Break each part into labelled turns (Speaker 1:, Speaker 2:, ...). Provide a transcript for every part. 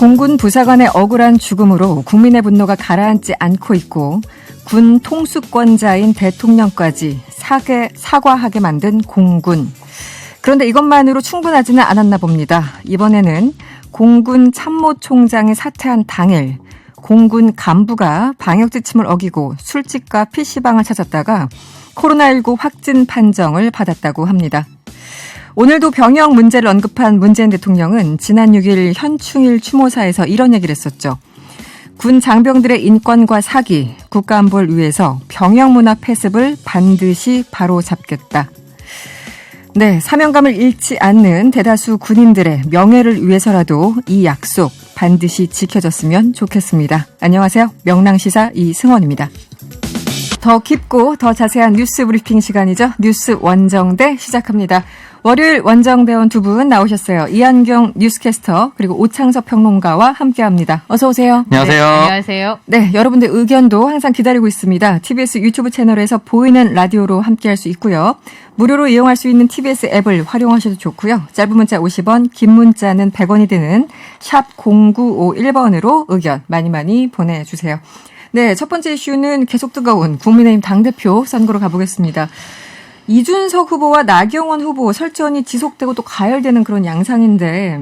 Speaker 1: 공군 부사관의 억울한 죽음으로 국민의 분노가 가라앉지 않고 있고 군 통수권자인 대통령까지 사과하게 만든 공군. 그런데 이것만으로 충분하지는 않았나 봅니다. 이번에는 공군 참모총장이 사퇴한 당일 공군 간부가 방역 지침을 어기고 술집과 PC방을 찾았다가 코로나19 확진 판정을 받았다고 합니다. 오늘도 병역 문제를 언급한 문재인 대통령은 지난 6일 현충일 추모사에서 이런 얘기를 했었죠. 군 장병들의 인권과 사기, 국가안보를 위해서 병역문화 폐습을 반드시 바로잡겠다. 네, 사명감을 잃지 않는 대다수 군인들의 명예를 위해서라도 이 약속 반드시 지켜졌으면 좋겠습니다. 안녕하세요. 명랑시사 이승원입니다. 더 깊고 더 자세한 뉴스 브리핑 시간이죠. 뉴스 원정대 시작합니다. 월요일 원정대원 두 분 나오셨어요. 이한경 뉴스캐스터 그리고 오창석 평론가와 함께합니다. 어서 오세요.
Speaker 2: 안녕하세요.
Speaker 1: 네.
Speaker 3: 안녕하세요.
Speaker 1: 네, 여러분들 의견도 항상 기다리고 있습니다. TBS 유튜브 채널에서 보이는 라디오로 함께할 수 있고요. 무료로 이용할 수 있는 TBS 앱을 활용하셔도 좋고요. 짧은 문자 50원, 긴 문자는 100원이 드는 샵 0951번으로 의견 많이 보내주세요. 네, 첫 번째 이슈는 계속 뜨거운 국민의힘 당대표 선거로 가보겠습니다. 이준석 후보와 나경원 후보 설전이 지속되고 또 가열되는 그런 양상인데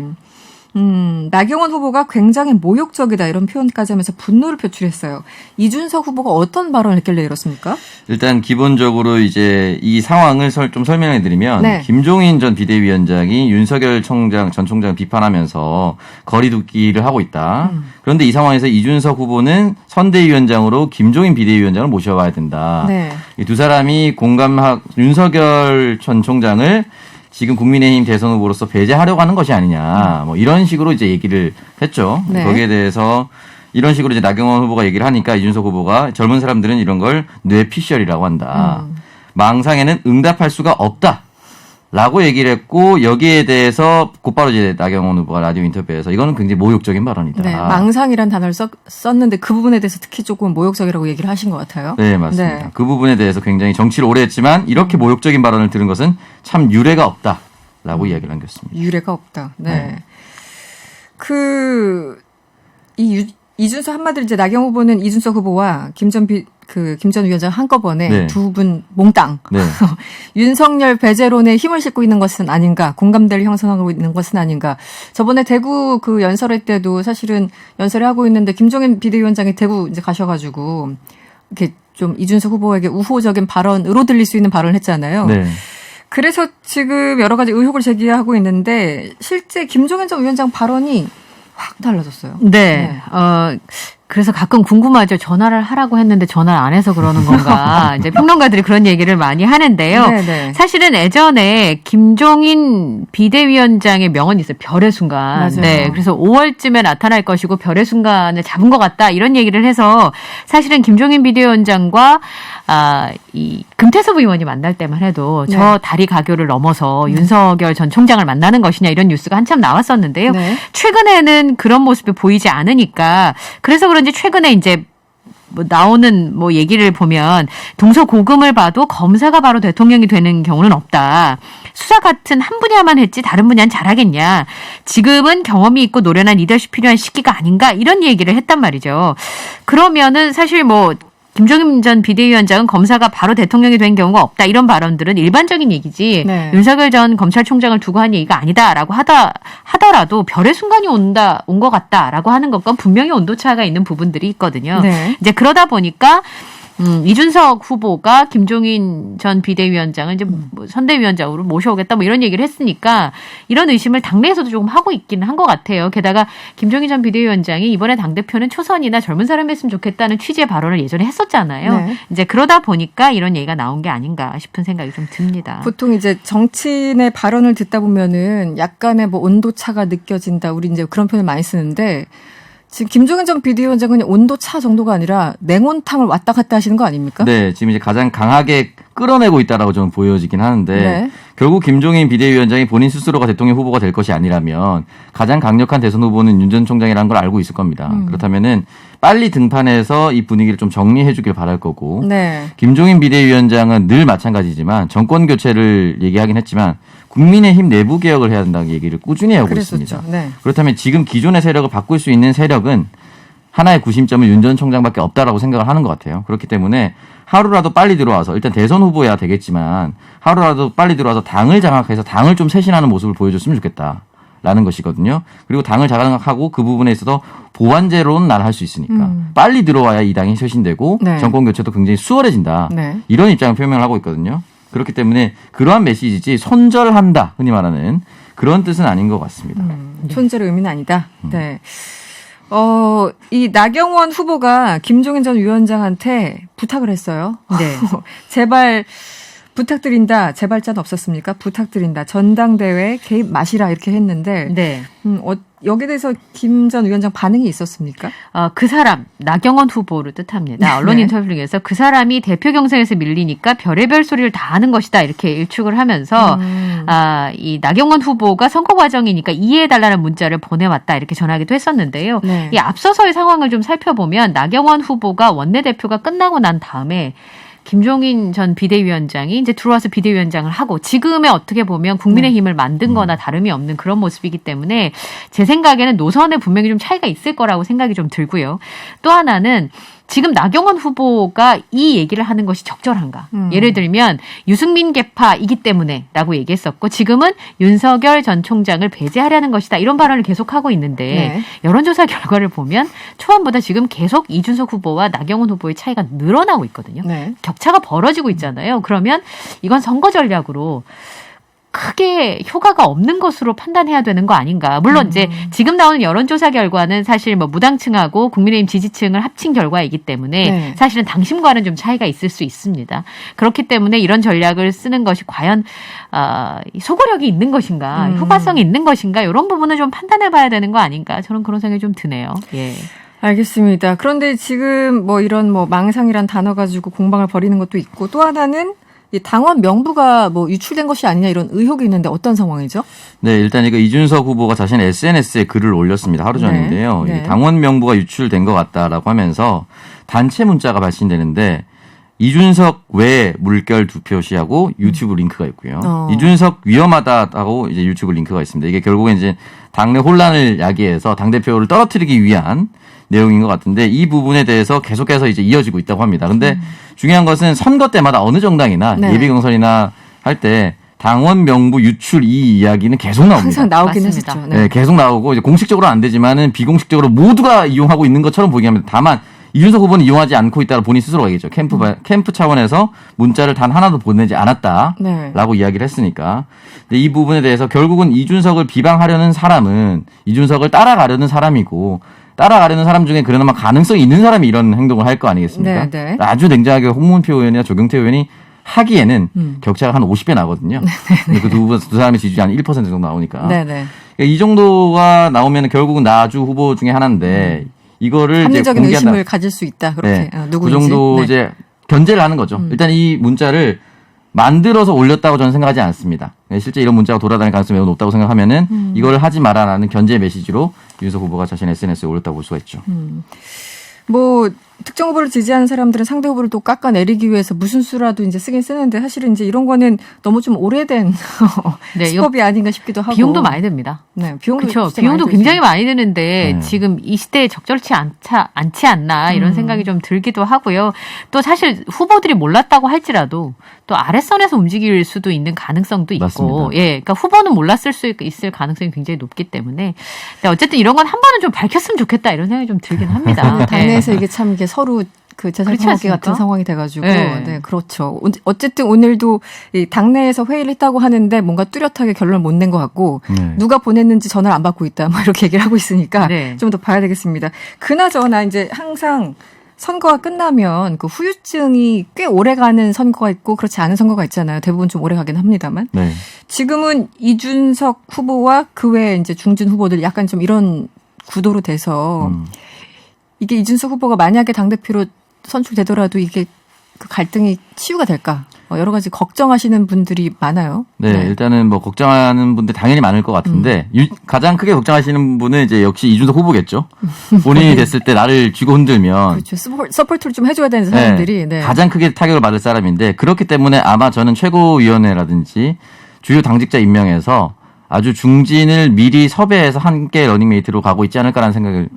Speaker 1: 나경원 후보가 굉장히 모욕적이다 이런 표현까지 하면서 분노를 표출했어요. 이준석 후보가 어떤 발언을 했길래 이렇습니까?
Speaker 2: 일단 기본적으로 이제 이 상황을 좀 설명해 드리면
Speaker 1: 네.
Speaker 2: 김종인 전 비대위원장이 윤석열 전 총장을 비판하면서 거리두기를 하고 있다. 그런데 이 상황에서 이준석 후보는 선대위원장으로 김종인 비대위원장을 모셔와야 된다.
Speaker 1: 네.
Speaker 2: 이 두 사람이 윤석열 전 총장을 지금 국민의힘 대선 후보로서 배제하려고 하는 것이 아니냐. 뭐 이런 식으로 이제 얘기를 했죠.
Speaker 1: 네.
Speaker 2: 거기에 대해서 이런 식으로 이제 나경원 후보가 얘기를 하니까 이준석 후보가 젊은 사람들은 이런 걸 뇌피셜이라고 한다. 망상에는 응답할 수가 없다. 라고 얘기를 했고 여기에 대해서 곧바로 이제 나경원 후보가 라디오 인터뷰에서 이거는 굉장히 모욕적인 발언이다.
Speaker 1: 네, 망상이란 단어를 썼는데 그 부분에 대해서 특히 조금 모욕적이라고 얘기를 하신 것 같아요.
Speaker 2: 네, 맞습니다.
Speaker 1: 네.
Speaker 2: 그 부분에 대해서 굉장히 정치를 오래 했지만 이렇게 모욕적인 발언을 들은 것은 참 유례가 없다라고 이야기를 남겼습니다.
Speaker 1: 유례가 없다. 네.
Speaker 2: 네.
Speaker 1: 이준석 한마디로 이제 나경 후보는 이준석 후보와 김 전 위원장 한꺼번에
Speaker 2: 네.
Speaker 1: 두 분 몽땅
Speaker 2: 네.
Speaker 1: 윤석열 배제론에 힘을 싣고 있는 것은 아닌가, 공감대를 형성하고 있는 것은 아닌가. 저번에 대구 그 연설회 때도 사실은 연설을 하고 있는데 김종인 비대위원장이 대구 이제 가셔가지고 이렇게 좀 이준석 후보에게 우호적인 발언으로 들릴 수 있는 발언을 했잖아요.
Speaker 2: 네.
Speaker 1: 그래서 지금 여러 가지 의혹을 제기하고 있는데 실제 김종인 전 위원장 발언이 확 달라졌어요.
Speaker 3: 네. 그래서 가끔 궁금하죠. 전화를 하라고 했는데 전화를 안 해서 그러는 건가. 이제 평론가들이 그런 얘기를 많이 하는데요.
Speaker 1: 네네.
Speaker 3: 사실은 예전에 김종인 비대위원장의 명언이 있어요. 별의 순간.
Speaker 1: 맞아요.
Speaker 3: 네. 그래서 5월쯤에 나타날 것이고 별의 순간을 잡은 것 같다. 이런 얘기를 해서 사실은 김종인 비대위원장과 이 금태섭 의원이 만날 때만 해도
Speaker 1: 네.
Speaker 3: 저 다리 가교를 넘어서 윤석열 전 총장을 만나는 것이냐 이런 뉴스가 한참 나왔었는데요.
Speaker 1: 네.
Speaker 3: 최근에는 그런 모습이 보이지 않으니까 그래서 그런지 최근에 이제 나오는 얘기를 보면 동서고금을 봐도 검사가 바로 대통령이 되는 경우는 없다. 수사 같은 한 분야만 했지 다른 분야는 잘하겠냐. 지금은 경험이 있고 노련한 리더십 필요한 시기가 아닌가 이런 얘기를 했단 말이죠. 그러면은 사실 김종인 전 비대위원장은 검사가 바로 대통령이 된 경우가 없다. 이런 발언들은 일반적인 얘기지.
Speaker 1: 네.
Speaker 3: 윤석열 전 검찰총장을 두고 한 얘기가 아니다라고 하더라도 별의 순간이 온 것 같다라고 하는 것과 분명히 온도차가 있는 부분들이 있거든요.
Speaker 1: 네.
Speaker 3: 이제 그러다 보니까 이준석 후보가 김종인 전 비대위원장을 이제 선대위원장으로 모셔오겠다 이런 얘기를 했으니까 이런 의심을 당내에서도 조금 하고 있기는 한 것 같아요. 게다가 김종인 전 비대위원장이 이번에 당대표는 초선이나 젊은 사람이 했으면 좋겠다는 취지의 발언을 예전에 했었잖아요.
Speaker 1: 네.
Speaker 3: 이제 그러다 보니까 이런 얘기가 나온 게 아닌가 싶은 생각이 좀 듭니다.
Speaker 1: 보통 이제 정치인의 발언을 듣다 보면은 약간의 온도차가 느껴진다. 우리 이제 그런 표현을 많이 쓰는데 지금 김종인 전 비대위원장은 온도차 정도가 아니라 냉온탕을 왔다 갔다 하시는 거 아닙니까?
Speaker 2: 네, 지금 이제 가장 강하게 끌어내고 있다라고 저는 보여지긴 하는데
Speaker 1: 네.
Speaker 2: 결국 김종인 비대위원장이 본인 스스로가 대통령 후보가 될 것이 아니라면 가장 강력한 대선 후보는 윤 전 총장이라는 걸 알고 있을 겁니다. 그렇다면은 빨리 등판해서 이 분위기를 좀 정리해 주길 바랄 거고
Speaker 1: 네.
Speaker 2: 김종인 비대위원장은 늘 마찬가지지만 정권 교체를 얘기하긴 했지만 국민의힘 내부 개혁을 해야 된다는 얘기를 꾸준히 하고
Speaker 1: 그랬었죠.
Speaker 2: 있습니다.
Speaker 1: 네.
Speaker 2: 그렇다면 지금 기존의 세력을 바꿀 수 있는 세력은 하나의 구심점은 윤 전 총장밖에 없다라고 생각을 하는 것 같아요. 그렇기 때문에 하루라도 빨리 들어와서 일단 대선 후보야 되겠지만 하루라도 빨리 들어와서 당을 장악해서 당을 좀 쇄신하는 모습을 보여줬으면 좋겠다라는 것이거든요. 그리고 당을 장악하고 그 부분에 있어서 보완제로는 날 할 수 있으니까 빨리 들어와야 이 당이 쇄신되고
Speaker 1: 네.
Speaker 2: 정권 교체도 굉장히 수월해진다.
Speaker 1: 네.
Speaker 2: 이런 입장을 표명을 하고 있거든요. 그렇기 때문에 그러한 메시지지 손절한다 흔히 말하는 그런 뜻은 아닌 것 같습니다.
Speaker 1: 손절 의미는 아니다. 네. 이 나경원 후보가 김종인 전 위원장한테 부탁을 했어요.
Speaker 3: 네.
Speaker 1: 제발 부탁드린다. 제발자는 없었습니까? 부탁드린다. 전당대회 개입 마시라 이렇게 했는데
Speaker 3: 네.
Speaker 1: 여기에 대해서 김 전 위원장 반응이 있었습니까?
Speaker 3: 그 사람 나경원 후보를 뜻합니다. 언론
Speaker 1: 네.
Speaker 3: 인터뷰 중에서 그 사람이 대표 경선에서 밀리니까 별의별 소리를 다 하는 것이다 이렇게 일축을 하면서 이 나경원 후보가 선거 과정이니까 이해해달라는 문자를 보내왔다 이렇게 전하기도 했었는데요.
Speaker 1: 네.
Speaker 3: 이 앞서서의 상황을 좀 살펴보면 나경원 후보가 원내대표가 끝나고 난 다음에 김종인 전 비대위원장이 이제 들어와서 비대위원장을 하고 지금의 어떻게 보면 국민의힘을 만든 거나 다름이 없는 그런 모습이기 때문에 제 생각에는 노선에 분명히 좀 차이가 있을 거라고 생각이 좀 들고요. 또 하나는 지금 나경원 후보가 이 얘기를 하는 것이 적절한가. 예를 들면 유승민 계파이기 때문에 라고 얘기했었고 지금은 윤석열 전 총장을 배제하려는 것이다. 이런 발언을 계속하고 있는데
Speaker 1: 네.
Speaker 3: 여론조사 결과를 보면 초반보다 지금 계속 이준석 후보와 나경원 후보의 차이가 늘어나고 있거든요.
Speaker 1: 네.
Speaker 3: 격차가 벌어지고 있잖아요. 그러면 이건 선거 전략으로 크게 효과가 없는 것으로 판단해야 되는 거 아닌가. 물론 이제 지금 나오는 여론조사 결과는 사실 뭐 무당층하고 국민의힘 지지층을 합친 결과이기 때문에
Speaker 1: 네.
Speaker 3: 사실은 당심과는 좀 차이가 있을 수 있습니다. 그렇기 때문에 이런 전략을 쓰는 것이 과연 소구력이 있는 것인가, 효과성이 있는 것인가 이런 부분을 좀 판단해봐야 되는 거 아닌가. 저는 그런 생각이 좀 드네요. 예.
Speaker 1: 알겠습니다. 그런데 지금 뭐 이런 뭐 망상이란 단어 가지고 공방을 벌이는 것도 있고 또 하나는 이 당원 명부가 뭐 유출된 것이 아니냐 이런 의혹이 있는데 어떤 상황이죠?
Speaker 2: 네, 일단 이거 이준석 후보가 자신의 SNS에 글을 올렸습니다. 하루 전인데요.
Speaker 1: 네.
Speaker 2: 이 당원 명부가 유출된 것 같다라고 하면서 단체 문자가 발신되는데 이준석 외 물결 두 표시하고 유튜브 링크가 있고요. 이준석 위험하다하고 이제 유튜브 링크가 있습니다. 이게 결국엔 이제 당내 혼란을 야기해서 당대표를 떨어뜨리기 위한 내용인 것 같은데 이 부분에 대해서 계속해서 이제 이어지고 있다고 합니다. 근데 중요한 것은 선거 때마다 어느 정당이나
Speaker 1: 네.
Speaker 2: 예비 경선이나 할 때 당원 명부 유출 이 이야기는 계속 나옵니다.
Speaker 1: 항상 나오긴
Speaker 3: 맞습니다.
Speaker 1: 했었죠.
Speaker 2: 네, 계속 나오고 이제 공식적으로 안 되지만은 비공식적으로 모두가 이용하고 있는 것처럼 보이게 합니다. 다만 이준석 후보는 이용하지 않고 있다고 본인 스스로가 얘기했죠. 캠프 차원에서 문자를 단 하나도 보내지 않았다라고
Speaker 1: 네.
Speaker 2: 이야기를 했으니까. 근데 이 부분에 대해서 결국은 이준석을 비방하려는 사람은 이준석을 따라가려는 사람이고 따라가려는 사람 중에 그나마 가능성이 있는 사람이 이런 행동을 할 거 아니겠습니까?
Speaker 1: 네, 네.
Speaker 2: 아주 냉정하게 홍문표 의원이나 조경태 의원이 하기에는 격차가 한 50배 나거든요. 근데 그 두 사람의 지지율이 한 1% 정도 나오니까.
Speaker 1: 네네.
Speaker 2: 이 정도가 나오면 결국은 나주 후보 중에 하나인데 이거를
Speaker 1: 합리적인
Speaker 2: 이제 공개한다.
Speaker 1: 의심을 가질 수 있다. 그렇게
Speaker 2: 네.
Speaker 1: 누구인지.
Speaker 2: 그 정도
Speaker 1: 네.
Speaker 2: 이제 견제를 하는 거죠. 일단 이 문자를 만들어서 올렸다고 저는 생각하지 않습니다. 실제 이런 문자가 돌아다닐 가능성이 매우 높다고 생각하면은 이걸 하지 마라라는 견제 메시지로 윤석 후보가 자신의 SNS에 올렸다고 볼 수가 있죠.
Speaker 1: 뭐 특정 후보를 지지하는 사람들은 상대 후보를 또 깎아내리기 위해서 무슨 수라도 이제 쓰긴 쓰는데 사실은 이제 이런 거는 너무 좀 오래된
Speaker 3: 네,
Speaker 1: 수법이 아닌가 싶기도 하고.
Speaker 3: 비용도 많이 듭니다.
Speaker 1: 네, 비용도
Speaker 3: 그렇죠.
Speaker 1: 진짜
Speaker 3: 비용도
Speaker 1: 많이
Speaker 3: 굉장히 많이 드는데
Speaker 2: 네.
Speaker 3: 지금 이 시대에 적절치 않지 않나 이런 생각이 좀 들기도 하고요. 또 사실 후보들이 몰랐다고 할지라도 또 아랫선에서 움직일 수도 있는 가능성도 있고,
Speaker 2: 맞습니다.
Speaker 3: 예, 그러니까 후보는 몰랐을 수 있을 가능성이 굉장히 높기 때문에 근데 어쨌든 이런 건 한 번은 좀 밝혔으면 좋겠다 이런 생각이 좀 들긴 합니다.
Speaker 1: 네, 당내에서 이게 참 이게 서로 그 재산
Speaker 3: 그렇지
Speaker 1: 파괴
Speaker 3: 않습니까?
Speaker 1: 같은 상황이 돼가지고
Speaker 3: 네.
Speaker 1: 네, 그렇죠. 어쨌든 오늘도 이 당내에서 회의를 했다고 하는데 뭔가 뚜렷하게 결론을 못 낸 것 같고
Speaker 2: 네.
Speaker 1: 누가 보냈는지 전화를 안 받고 있다 뭐 이렇게 얘기를 하고 있으니까
Speaker 3: 네.
Speaker 1: 좀 더 봐야 되겠습니다. 그나저나 이제 항상 선거가 끝나면 그 후유증이 꽤 오래가는 선거가 있고 그렇지 않은 선거가 있잖아요. 대부분 좀 오래가긴 합니다만
Speaker 2: 네.
Speaker 1: 지금은 이준석 후보와 그 외에 이제 중진 후보들 약간 좀 이런 구도로 돼서 이게 이준석 후보가 만약에 당대표로 선출되더라도 이게 그 갈등이 치유가 될까? 여러 가지 걱정하시는 분들이 많아요.
Speaker 2: 네, 일단은 뭐 걱정하는 분들 당연히 많을 것 같은데 가장 크게 걱정하시는 분은 이제 역시 이준석 후보겠죠. 본인이 됐을 때 나를 쥐고 흔들면
Speaker 1: 그렇죠. 서포트를 좀 해줘야 되는 사람들이
Speaker 2: 네, 가장 크게 타격을 받을 사람인데 그렇기 때문에 아마 저는 최고위원회라든지 주요 당직자 임명에서 아주 중진을 미리 섭외해서 함께 러닝메이트로 가고 있지 않을까라는 생각을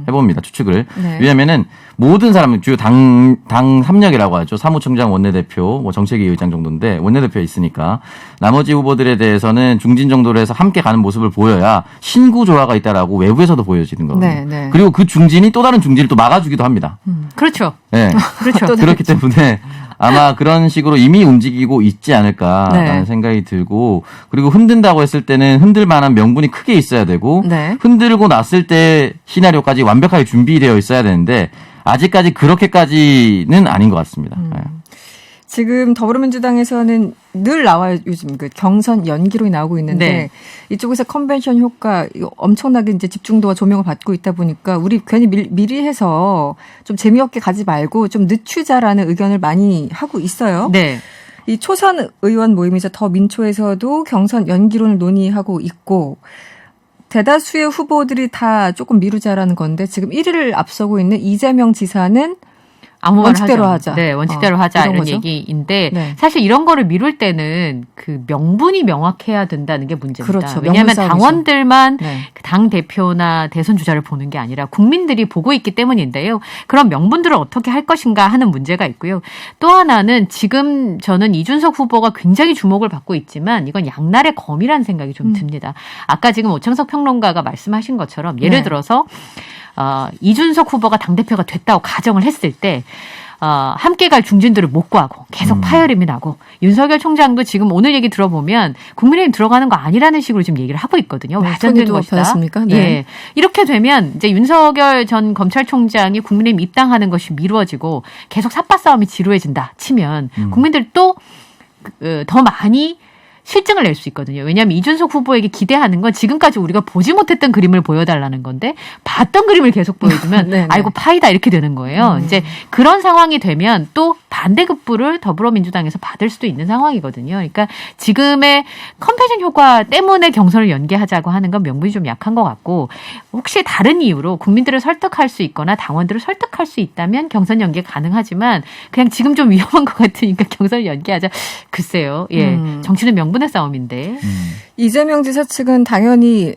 Speaker 2: 해봅니다. 추측을.
Speaker 1: 네.
Speaker 2: 왜냐하면은 모든 사람 주요 당 3역이라고 하죠. 사무총장, 원내대표, 뭐 정책위 의장 정도인데 원내대표에 있으니까 나머지 후보들에 대해서는 중진 정도로 해서 함께 가는 모습을 보여야 신구 조화가 있다라고 외부에서도 보여지는 거거든요.
Speaker 1: 네, 네.
Speaker 2: 그리고 그 중진이 또 다른 중진을 또 막아주기도 합니다.
Speaker 3: 그렇죠.
Speaker 2: 네.
Speaker 3: 그렇죠.
Speaker 2: 그렇기 때문에 아마 그런 식으로 이미 움직이고 있지 않을까라는
Speaker 1: 네.
Speaker 2: 생각이 들고 그리고 흔든다고 했을 때는 흔들 만한 명분이 크게 있어야 되고
Speaker 1: 네.
Speaker 2: 흔들고 났을 때 시나리오까지 완벽하게 준비되어 있어야 되는데 아직까지 그렇게까지는 아닌 것 같습니다. 네.
Speaker 1: 지금 더불어민주당에서는 늘 나와요. 요즘 그 경선 연기론이 나오고 있는데
Speaker 3: 네.
Speaker 1: 이쪽에서 컨벤션 효과 이거 엄청나게 이제 집중도와 조명을 받고 있다 보니까 우리 괜히 미리 해서 좀 재미없게 가지 말고 좀 늦추자라는 의견을 많이 하고 있어요.
Speaker 3: 네.
Speaker 1: 이 초선 의원 모임이자 더민초에서도 경선 연기론을 논의하고 있고 대다수의 후보들이 다 조금 미루자라는 건데 지금 1위를 앞서고 있는 이재명 지사는
Speaker 3: 아무 말
Speaker 1: 원칙대로
Speaker 3: 하죠.
Speaker 1: 하자.
Speaker 3: 네, 원칙대로 하자
Speaker 1: 이런
Speaker 3: 이런
Speaker 1: 거죠?
Speaker 3: 얘기인데
Speaker 1: 네.
Speaker 3: 사실 이런 거를 미룰 때는 그 명분이 명확해야 된다는 게 문제입니다.
Speaker 1: 그렇죠.
Speaker 3: 왜냐하면
Speaker 1: 명분 싸움이죠.
Speaker 3: 당원들만
Speaker 1: 네.
Speaker 3: 당 대표나 대선 주자를 보는 게 아니라 국민들이 보고 있기 때문인데요. 그런 명분들을 어떻게 할 것인가 하는 문제가 있고요. 또 하나는 지금 저는 이준석 후보가 굉장히 주목을 받고 있지만 이건 양날의 검이라는 생각이 좀 듭니다. 아까 지금 오창석 평론가가 말씀하신 것처럼 예를
Speaker 1: 네.
Speaker 3: 들어서 이준석 후보가 당대표가 됐다고 가정을 했을 때 함께 갈 중진들을 못 구하고 계속 파열음이 나고 윤석열 총장도 지금 오늘 얘기 들어보면 국민의힘 들어가는 거 아니라는 식으로 지금 얘기를 하고 있거든요.
Speaker 1: 네,
Speaker 3: 와전된
Speaker 1: 손이도
Speaker 3: 것이다.
Speaker 1: 받았습니까? 네.
Speaker 3: 예. 이렇게 되면 이제 윤석열 전 검찰총장이 국민의힘 입당하는 것이 미뤄지고 계속 삿바 싸움이 지루해진다 치면 국민들이 또 더 많이 실증을 낼 수 있거든요. 왜냐하면 이준석 후보에게 기대하는 건 지금까지 우리가 보지 못했던 그림을 보여달라는 건데 봤던 그림을 계속 보여주면
Speaker 1: 네네.
Speaker 3: 아이고 파이다 이렇게 되는 거예요. 이제 그런 상황이 되면 또 반대급부를 더불어민주당에서 받을 수도 있는 상황이거든요. 그러니까 지금의 컨벤션 효과 때문에 경선을 연기하자고 하는 건 명분이 좀 약한 것 같고 혹시 다른 이유로 국민들을 설득할 수 있거나 당원들을 설득할 수 있다면 경선 연기가 가능하지만 그냥 지금 좀 위험한 것 같으니까 경선을 연기하자. 글쎄요. 예, 정치는 명분의 싸움인데.
Speaker 1: 이재명 지사 측은 당연히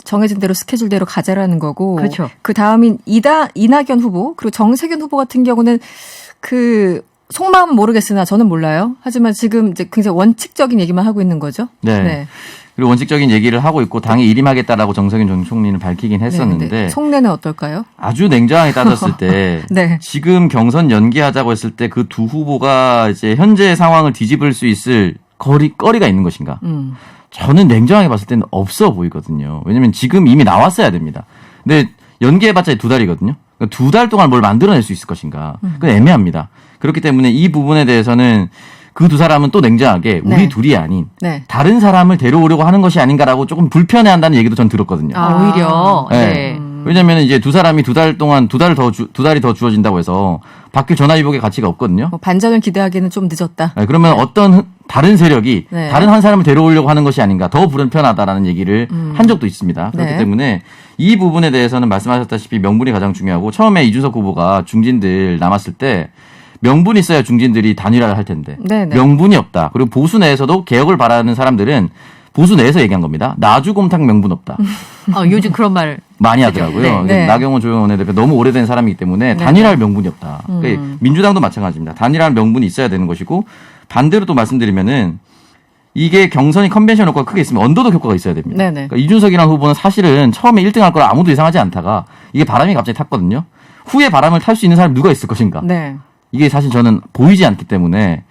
Speaker 1: 정해진 대로 스케줄대로 가자라는 거고
Speaker 3: 그렇죠.
Speaker 1: 그 다음인 이낙연 후보 그리고 정세균 후보 같은 경우는 그 속마음은 모르겠으나 저는 몰라요. 하지만 지금 이제 굉장히 원칙적인 얘기만 하고 있는 거죠.
Speaker 2: 네. 그리고 원칙적인 얘기를 하고 있고 당에 일임하겠다라고 정세균 전 총리는 밝히긴 했었는데
Speaker 1: 네. 속내는 어떨까요?
Speaker 2: 아주 냉정하게 따졌을 때
Speaker 1: 네.
Speaker 2: 지금 경선 연기하자고 했을 때 그 두 후보가 이제 현재 상황을 뒤집을 수 있을 거리가 있는 것인가? 저는 냉정하게 봤을 때는 없어 보이거든요. 왜냐하면 지금 이미 나왔어야 됩니다. 근데 연기해봤자 2달이거든요. 그러니까 2달 동안 뭘 만들어낼 수 있을 것인가? 그건 애매합니다. 그렇기 때문에 이 부분에 대해서는 그 두 사람은 또 냉정하게 우리
Speaker 1: 네.
Speaker 2: 둘이 아닌
Speaker 1: 네.
Speaker 2: 다른 사람을 데려오려고 하는 것이 아닌가라고 조금 불편해한다는 얘기도 전 들었거든요.
Speaker 3: 오히려.
Speaker 2: 네.
Speaker 3: 네.
Speaker 2: 왜냐하면 이제 두 사람이 2달 동안 두 달이 더 주어진다고 해서 바뀔 전화위복의 가치가 없거든요.
Speaker 1: 뭐 반전을 기대하기는 좀 늦었다.
Speaker 2: 네, 그러면 어떤 다른 세력이
Speaker 1: 네.
Speaker 2: 다른 한 사람을 데려오려고 하는 것이 아닌가 더 불편하다라는 얘기를 한 적도 있습니다. 그렇기
Speaker 1: 네.
Speaker 2: 때문에 이 부분에 대해서는 말씀하셨다시피 명분이 가장 중요하고 처음에 이준석 후보가 중진들 남았을 때 명분이 있어야 중진들이 단일화를 할 텐데
Speaker 1: 네네.
Speaker 2: 명분이 없다. 그리고 보수 내에서도 개혁을 바라는 사람들은 보수 내에서 얘기한 겁니다. 나주곰탕 명분 없다.
Speaker 3: 요즘 그런 말
Speaker 2: 많이 하더라고요.
Speaker 1: 네, 네.
Speaker 2: 나경원 조영원 대표 너무 오래된 사람이기 때문에 단일화할 명분이 없다. 그러니까 민주당도 마찬가지입니다. 단일화할 명분이 있어야 되는 것이고 반대로 또 말씀드리면은 이게 경선이 컨벤션 효과가 크게 있으면 언더독 효과가 있어야 됩니다.
Speaker 1: 네네.
Speaker 2: 그러니까 이준석이라는 후보는 사실은 처음에 1등할 거라 아무도 예상하지 않다가 이게 바람이 갑자기 탔거든요. 후에 바람을 탈 수 있는 사람이 누가 있을 것인가.
Speaker 1: 네.
Speaker 2: 이게 사실 저는 보이지 않기 때문에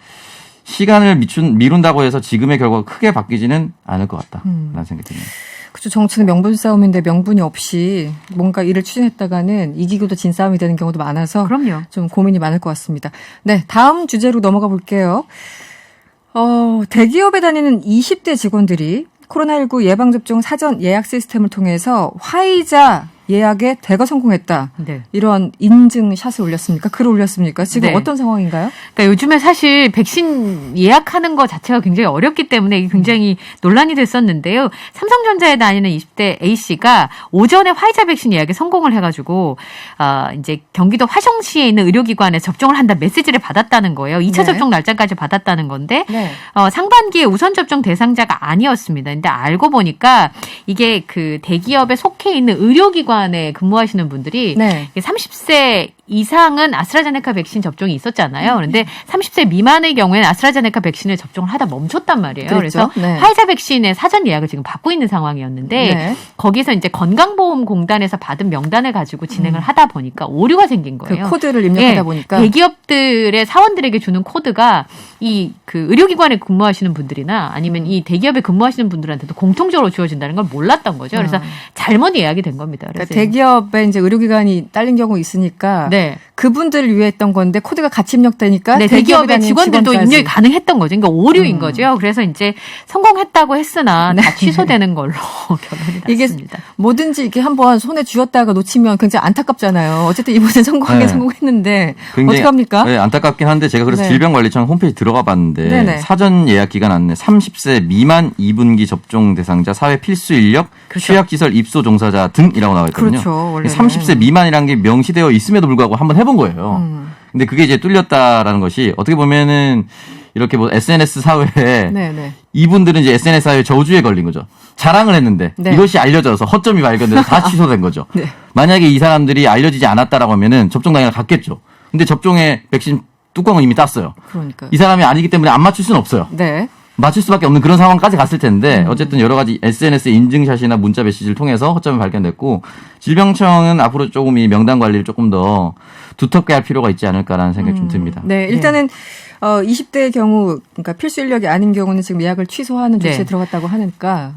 Speaker 2: 시간을 미룬다고 해서 지금의 결과가 크게 바뀌지는 않을 것 같다라는 생각이 듭니다.
Speaker 1: 그렇죠. 정치는 명분 싸움인데 명분이 없이 뭔가 일을 추진했다가는 이기고도 진 싸움이 되는 경우도 많아서
Speaker 3: 그럼요.
Speaker 1: 좀 고민이 많을 것 같습니다. 네, 다음 주제로 넘어가 볼게요. 대기업에 다니는 20대 직원들이 코로나19 예방접종 사전 예약 시스템을 통해서 화이자 예약에 대거 성공했다.
Speaker 3: 네.
Speaker 1: 이런 인증샷을 올렸습니까? 글을 올렸습니까? 지금
Speaker 3: 네.
Speaker 1: 어떤 상황인가요?
Speaker 3: 그러니까 요즘에 사실 백신 예약하는 거 자체가 굉장히 어렵기 때문에 이게 굉장히 논란이 됐었는데요. 삼성전자에 다니는 20대 A씨가 오전에 화이자 백신 예약에 성공을 해가지고 이제 경기도 화성시에 있는 의료기관에 접종을 한다 메시지를 받았다는 거예요. 2차
Speaker 1: 네.
Speaker 3: 접종 날짜까지 받았다는 건데
Speaker 1: 네.
Speaker 3: 상반기에 우선 접종 대상자가 아니었습니다. 근데 알고 보니까 이게 그 대기업에 속해 있는 의료기관에 근무하시는 분들이
Speaker 1: 네.
Speaker 3: 30세 이상은 아스트라제네카 백신 접종이 있었잖아요. 그런데 30세 미만의 경우에는 아스트라제네카 백신을 접종을 하다 멈췄단 말이에요.
Speaker 1: 그랬죠.
Speaker 3: 그래서
Speaker 1: 네.
Speaker 3: 화이자 백신의 사전 예약을 지금 받고 있는 상황이었는데
Speaker 1: 네.
Speaker 3: 거기서 이제 건강보험공단에서 받은 명단을 가지고 진행을 하다 보니까 오류가 생긴
Speaker 1: 그
Speaker 3: 거예요.
Speaker 1: 코드를 입력하다
Speaker 3: 예,
Speaker 1: 보니까.
Speaker 3: 대기업들의 사원들에게 주는 코드가 이 그 의료기관에 근무하시는 분들이나 아니면 이 대기업에 근무하시는 분들한테도 공통적으로 주어진다는 걸 몰랐던 거죠. 그래서 잘못 예약이 된 겁니다.
Speaker 1: 그러니까
Speaker 3: 그래서
Speaker 1: 대기업에 이제 의료기관이 딸린 경우 있으니까
Speaker 3: 네.
Speaker 1: 그분들을 위해 했던 건데 코드가 같이 입력되니까
Speaker 3: 네,
Speaker 1: 대기업에
Speaker 3: 대기업의
Speaker 1: 다니는
Speaker 3: 직원들도
Speaker 1: 직원까지.
Speaker 3: 입력이 가능했던 거죠. 그러니까 오류인 거죠. 그래서 이제 성공했다고 했으나 다 취소되는 걸로 결론이
Speaker 1: 이게
Speaker 3: 났습니다.
Speaker 1: 뭐든지 이렇게 한번 손에 쥐었다가 놓치면 굉장히 안타깝잖아요. 어쨌든 이번에 성공하게
Speaker 2: 네.
Speaker 1: 성공했는데
Speaker 2: 굉장히
Speaker 1: 어떡합니까?
Speaker 2: 네, 안타깝긴 한데 제가 그래서
Speaker 1: 네.
Speaker 2: 질병관리청 홈페이지 들어가 봤는데
Speaker 1: 네네.
Speaker 2: 사전 예약 기간 안내 30세 미만 2분기 접종 대상자 사회 필수 인력
Speaker 3: 그렇죠.
Speaker 2: 취약시설 입소 종사자 등이라고 나와 있거든요.
Speaker 1: 그렇죠, 원래는.
Speaker 2: 30세 미만이라는 게 명시되어 있음에도 불구하고 한번 해본 거예요. 근데 그게 이제 뚫렸다라는 것이 어떻게 보면은 이렇게 뭐 SNS 사회에
Speaker 1: 네네.
Speaker 2: 이분들은 이제 SNS 사회 저주에 걸린 거죠. 자랑을 했는데
Speaker 1: 네.
Speaker 2: 이것이 알려져서 허점이 발견돼서 다 취소된 거죠.
Speaker 1: 네.
Speaker 2: 만약에 이 사람들이 알려지지 않았다라고 하면은 접종 당일 갔겠죠. 근데 접종에 백신 뚜껑은 이미 땄어요.
Speaker 1: 그러니까.
Speaker 2: 이 사람이 아니기 때문에 안 맞출 수는 없어요.
Speaker 1: 네.
Speaker 2: 맞출 수밖에 없는 그런 상황까지 갔을 텐데 어쨌든 여러 가지 SNS 인증샷이나 문자 메시지를 통해서 허점이 발견됐고 질병청은 앞으로 조금 이 명단 관리를 조금 더 두텁게 할 필요가 있지 않을까라는 생각이 좀 듭니다.
Speaker 1: 네, 일단은 20대의 경우, 그러니까 필수 인력이 아닌 경우는 지금 예약을 취소하는 조치에
Speaker 3: 네.
Speaker 1: 들어갔다고 하니까,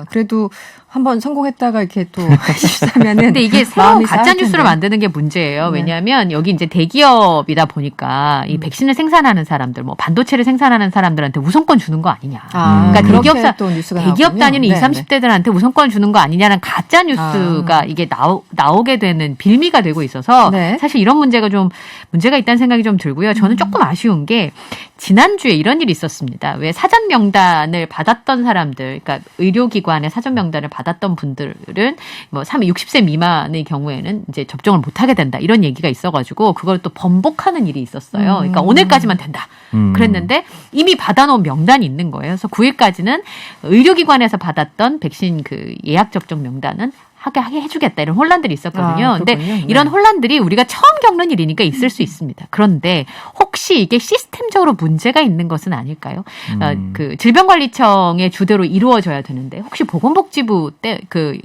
Speaker 1: 그래도 한번 성공했다가 이렇게 또 하시자면은.
Speaker 3: 근데 이게 새로운
Speaker 1: 마음이
Speaker 3: 가짜
Speaker 1: 쌓일
Speaker 3: 뉴스를
Speaker 1: 텐데.
Speaker 3: 만드는 게 문제예요.
Speaker 1: 네.
Speaker 3: 왜냐하면 여기 이제 대기업이다 보니까 이 백신을 생산하는 사람들, 뭐 반도체를 생산하는 사람들한테 우선권 주는 거 아니냐. 그러니까
Speaker 1: 그렇게
Speaker 3: 대기업
Speaker 1: 또 뉴스가
Speaker 3: 대기업
Speaker 1: 나왔군요.
Speaker 3: 다니는
Speaker 1: 네,
Speaker 3: 20, 30대들한테 우선권 주는 거 아니냐는 가짜 뉴스가 이게 나오게 되는 빌미가 되고 있어서
Speaker 1: 네.
Speaker 3: 사실 이런 문제가 좀 문제가 있다는 생각이 좀 들고요. 저는 조금 아쉬운 게 지난주에 이런 일이 있었습니다. 왜 사전 명단을 받았던 사람들, 그러니까 의료기관의 사전 명단을 받았던 분들은 뭐 60세 미만의 경우에는 이제 접종을 못 하게 된다. 이런 얘기가 있어가지고 그걸 또 번복하는 일이 있었어요. 그러니까 오늘까지만 된다. 그랬는데 이미 받아놓은 명단이 있는 거예요. 그래서 9일까지는 의료기관에서 받았던 백신 그 예약 접종 명단은 하게 해주겠다 이런 혼란들이 있었거든요. 근데
Speaker 1: 그렇군요.
Speaker 3: 이런
Speaker 1: 네.
Speaker 3: 혼란들이 우리가 처음 겪는 일이니까 있을 수 있습니다. 그런데 혹시 이게 시스템적으로 문제가 있는 것은 아닐까요? 그 질병관리청의 주대로 이루어져야 되는데 혹시 보건복지부 때 그